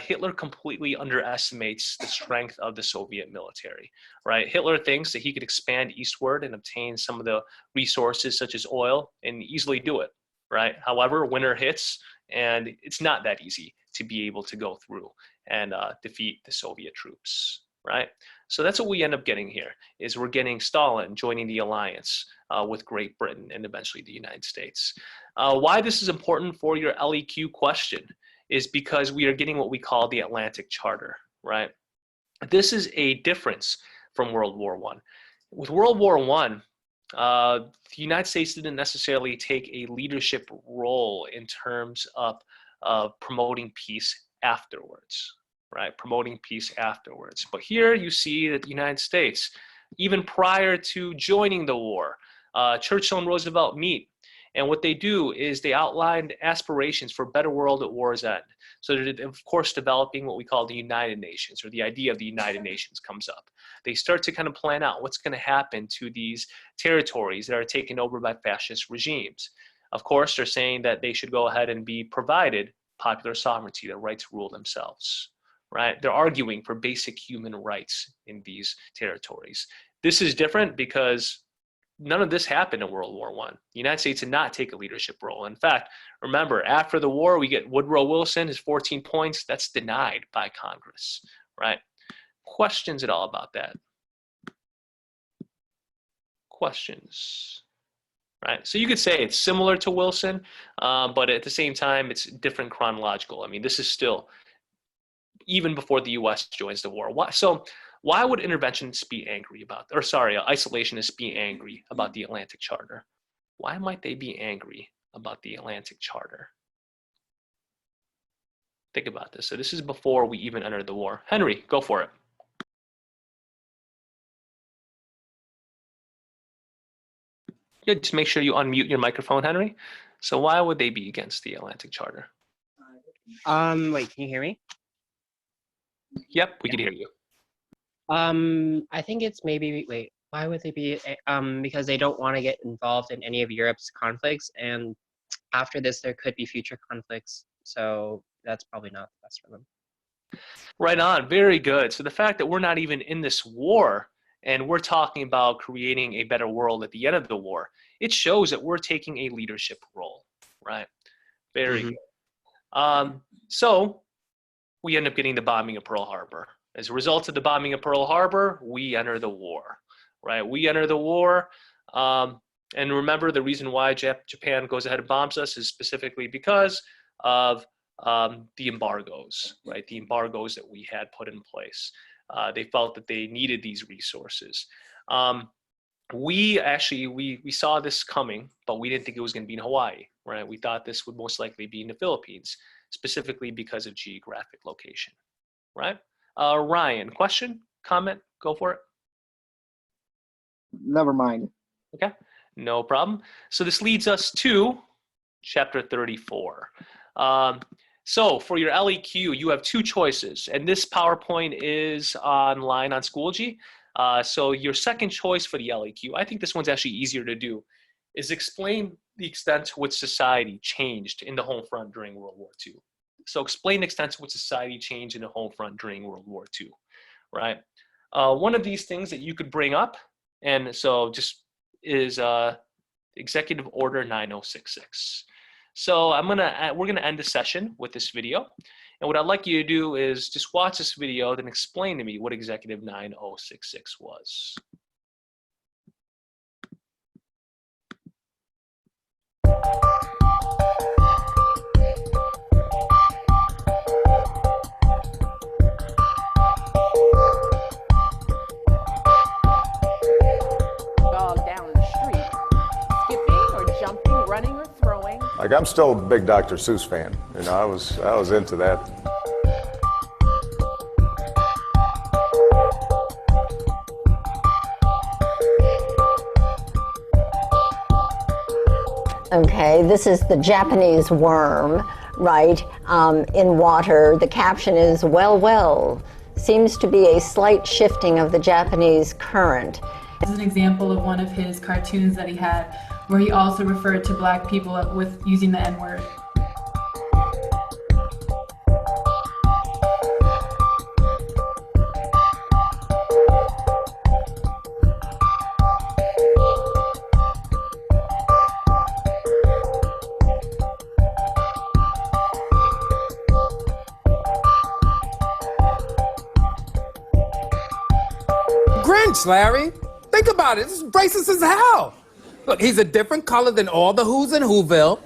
Speaker 1: Hitler completely underestimates the strength of the Soviet military, right? Hitler thinks that he could expand eastward and obtain some of the resources such as oil and easily do it, right? However, winter hits, and it's not that easy to be able to go through and defeat the Soviet troops, right? So that's what we end up getting here, is we're getting Stalin joining the alliance with Great Britain and eventually the United States. Why this is important for your LEQ question is because we are getting what we call the Atlantic Charter, right? This is a difference from World War I. With World War I, the United States didn't necessarily take a leadership role in terms of promoting peace afterwards, right? Promoting peace afterwards. But here you see that the United States, even prior to joining the war, Churchill and Roosevelt meet. And what they do is they outlined aspirations for a better world at war's end. So they're, of course, developing what we call the United Nations, or the idea of the United Nations comes up. They start to kind of plan out what's going to happen to these territories that are taken over by fascist regimes. Of course, they're saying that they should go ahead and be provided popular sovereignty, the right to rule themselves, right? They're arguing for basic human rights in these territories. This is different because none of this happened in World War I. The United States did not take a leadership role. In fact, remember, after the war, we get Woodrow Wilson, his 14 points. That's denied by Congress, right? Questions at all about that? Questions, right? So you could say it's similar to Wilson, but at the same time, it's different chronological. I mean, this is still even before the U.S. joins the war. Why would interventionists be angry about, or sorry, isolationists be angry about the Atlantic Charter? Why might they be angry about the Atlantic Charter? Think about this. So this is before we even entered the war. Henry, go for it. Yeah, just make sure you unmute your microphone, Henry. So why would they be against the Atlantic Charter?
Speaker 13: Wait, can you hear me?
Speaker 1: Yep, we can hear you.
Speaker 13: I think it's maybe, wait, why would they be, because they don't want to get involved in any of Europe's conflicts, and after this, there could be future conflicts, so that's probably not the best for them.
Speaker 1: Right on, very good. So the fact that we're not even in this war, and we're talking about creating a better world at the end of the war, it shows that we're taking a leadership role, right? Very good. So we end up getting the bombing of Pearl Harbor. As a result of the bombing of Pearl Harbor, we enter the war, right? We enter the war. And remember, the reason why Japan goes ahead and bombs us is specifically because of the embargoes, right? The embargoes that we had put in place. They felt that they needed these resources. We saw this coming, but we didn't think it was going to be in Hawaii, right? We thought this would most likely be in the Philippines, specifically because of geographic location, right? Ryan, question, comment, go for it.
Speaker 2: Never mind.
Speaker 1: Okay, no problem. So this leads us to chapter 34. So for your LEQ, you have two choices, and this PowerPoint is online on Schoology. So your second choice for the LEQ, I think this one's actually easier to do, is explain the extent to which society changed in the home front during World War II. So explain the extent to which society changed in the home front during World War II, right? One of these things that you could bring up, and so just is Executive Order 9066. So we're gonna end the session with this video. And what I'd like you to do is just watch this video, then explain to me what Executive 9066 was.
Speaker 14: Like, I'm still a big Dr. Seuss fan. You know, I was into that.
Speaker 16: Okay, this is the Japanese worm, right, in water. The caption is, well, well, seems to be a slight shifting of the Japanese current.
Speaker 17: This is an example of one of his cartoons that he had, where he also referred to black people with using the N-word.
Speaker 24: Grinch, Larry. Think about it. This is racist as hell. Look, he's a different color than all the Who's in Whoville.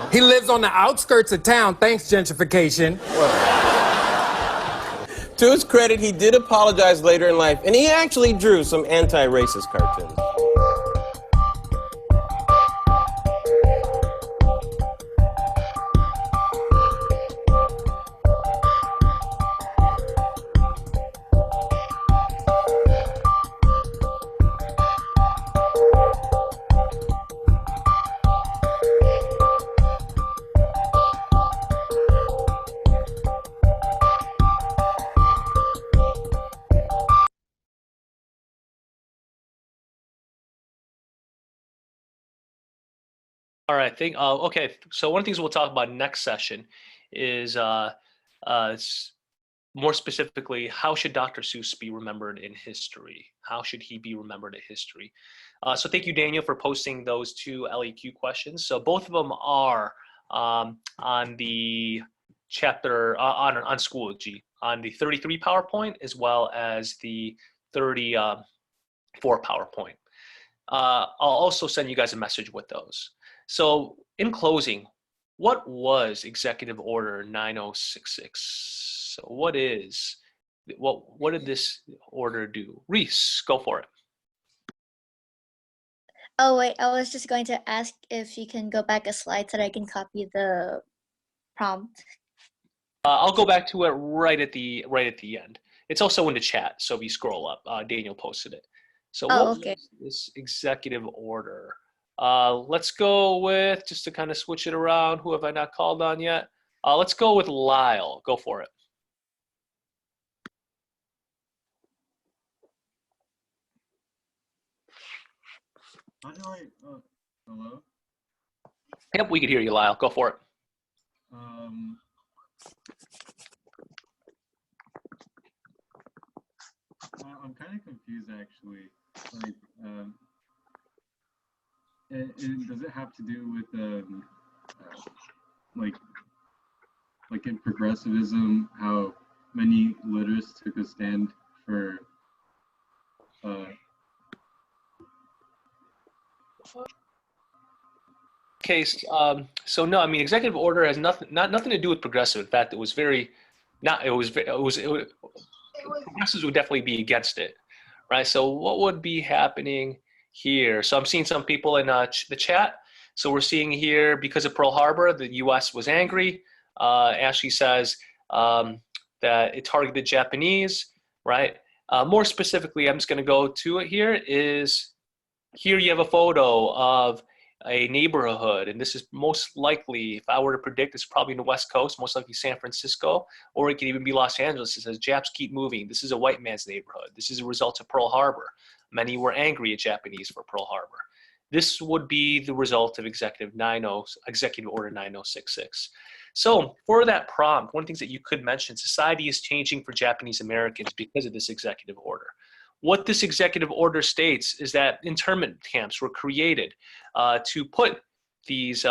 Speaker 24: He lives on the outskirts of town, thanks gentrification.
Speaker 25: To his credit, he did apologize later in life, and he actually drew some anti-racist cartoons.
Speaker 1: All right, okay, so one of the things we'll talk about next session is more specifically, how should Dr. Seuss be remembered in history? How should he be remembered in history? So thank you, Daniel, for posting those two LEQ questions. So both of them are on the chapter, on Schoology, on the 33 PowerPoint, as well as the 34 PowerPoint. I'll also send you guys a message with those. So in closing, what was Executive Order 9066? So what did this order do? Reese, go for it.
Speaker 4: Oh wait, I was just going to ask if you can go back a slide so that I can copy the prompt.
Speaker 1: I'll go back to it right at the end. It's also in the chat, so if you scroll up, Daniel posted it. So what was this executive order? Let's go with, just to kind of switch it around, who have I not called on yet? Let's go with Lyle. Go for it.
Speaker 6: Hello?
Speaker 1: Yep, we can hear you, Lyle. Go for it.
Speaker 6: I'm kind of confused, actually. Like, and does it have to do with like in progressivism, how many literists took a stand for
Speaker 1: Case. So no, I mean, executive order has nothing to do with progressive. In fact, it was progressives would definitely be against it, right? So what would be happening here? So I'm seeing some people in the chat. So we're seeing here, because of Pearl Harbor, the U.S. was angry. Ashley says that it targeted the Japanese, right? More specifically, I'm just going to go to it here. Here you have a photo of a neighborhood, and this is most likely, if I were to predict, it's probably in the West Coast, most likely San Francisco, or it could even be Los Angeles. It says, Japs keep moving. This is a white man's neighborhood. This is a result of Pearl Harbor. Many were angry at Japanese for Pearl Harbor. This would be the result of Executive Order 9066. So for that prompt, one of the things that you could mention, society is changing for Japanese Americans because of this executive order. What this executive order states is that internment camps were created to put these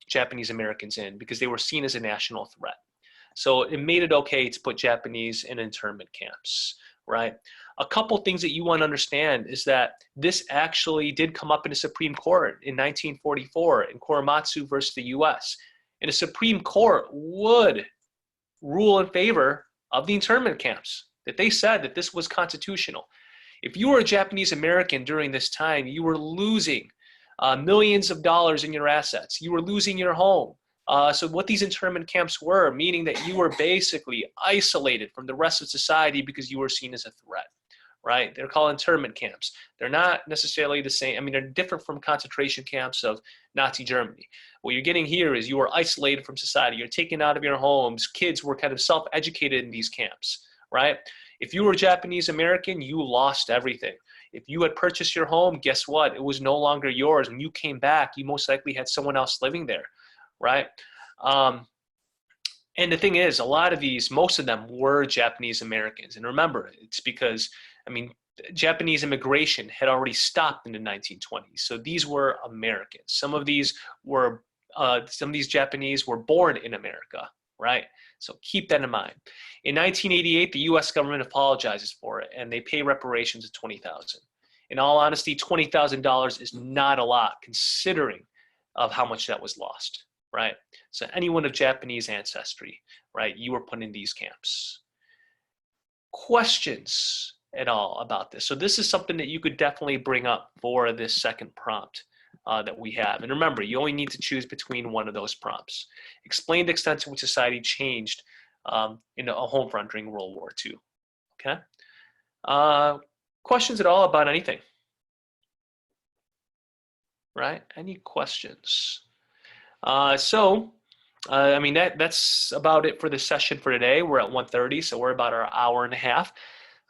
Speaker 1: Japanese Americans in because they were seen as a national threat. So it made it okay to put Japanese in internment camps, right? A couple things that you want to understand is that this actually did come up in the Supreme Court in 1944 in Korematsu versus the US. And the Supreme Court would rule in favor of the internment camps, that they said that this was constitutional. If you were a Japanese American during this time, you were losing millions of dollars in your assets. You were losing your home. So what these internment camps were, meaning that you were basically isolated from the rest of society because you were seen as a threat, right? They're called internment camps. They're not necessarily the same. I mean, they're different from concentration camps of Nazi Germany. What you're getting here is you were isolated from society. You're taken out of your homes. Kids were kind of self-educated in these camps, right? If you were Japanese American, you lost everything. If you had purchased your home, guess what? It was no longer yours. When you came back, you most likely had someone else living there, right? And the thing is, a lot of these, most of them were Japanese Americans. And remember, it's because, I mean, Japanese immigration had already stopped in the 1920s. So these were Americans. Some of these Japanese were born in America, right? So keep that in mind. In 1988, the U.S. government apologizes for it, and they pay reparations of $20,000. In all honesty, $20,000 is not a lot, considering of how much that was lost, right? So anyone of Japanese ancestry, right, you were put in these camps. Questions at all about this? So this is something that you could definitely bring up for this second prompt that we have. And remember, you only need to choose between one of those prompts. Explain the extent to which society changed in a home front during World War II. Okay. Questions at all about anything? Right? Any questions? I mean, that's about it for the session for today. We're at 1:30, so we're about our hour and a half.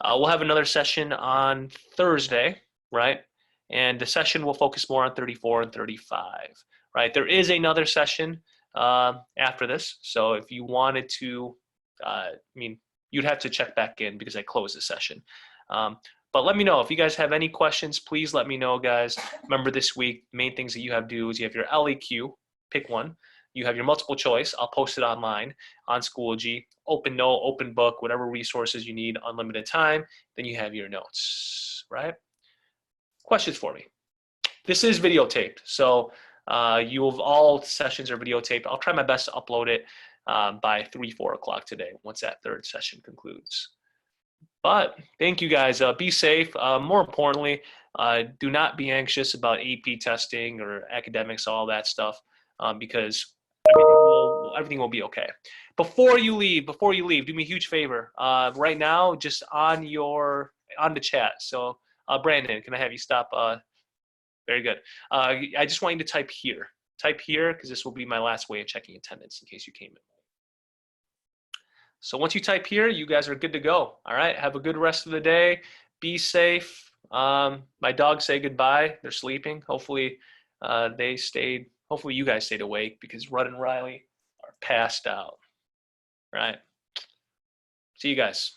Speaker 1: We'll have another session on Thursday, right? And the session will focus more on 34 and 35, right? There is another session after this. So if you wanted to, I mean, you'd have to check back in because I closed the session. But let me know if you guys have any questions. Please let me know, guys. Remember, this week, main things that you have to do is you have your LEQ, pick one. You have your multiple choice. I'll post it online on Schoology. Open note, open book, whatever resources you need, unlimited time. Then you have your notes, right? Questions for me? This is videotaped, so all sessions are videotaped. I'll try my best to upload it by 3, 4 o'clock today once that third session concludes. But thank you guys. Be safe. More importantly, do not be anxious about AP testing or academics, all that stuff, because everything will be okay. Before you leave, do me a huge favor. Right now, just on the chat. So Brandon, can I have you stop? Very good. I just want you to type here. Type here because this will be my last way of checking attendance in case you came in. So once you type here, you guys are good to go. All right. Have a good rest of the day. Be safe. My dogs say goodbye. They're sleeping. Hopefully hopefully you guys stayed awake because Rudd and Riley are passed out. All right. See you guys.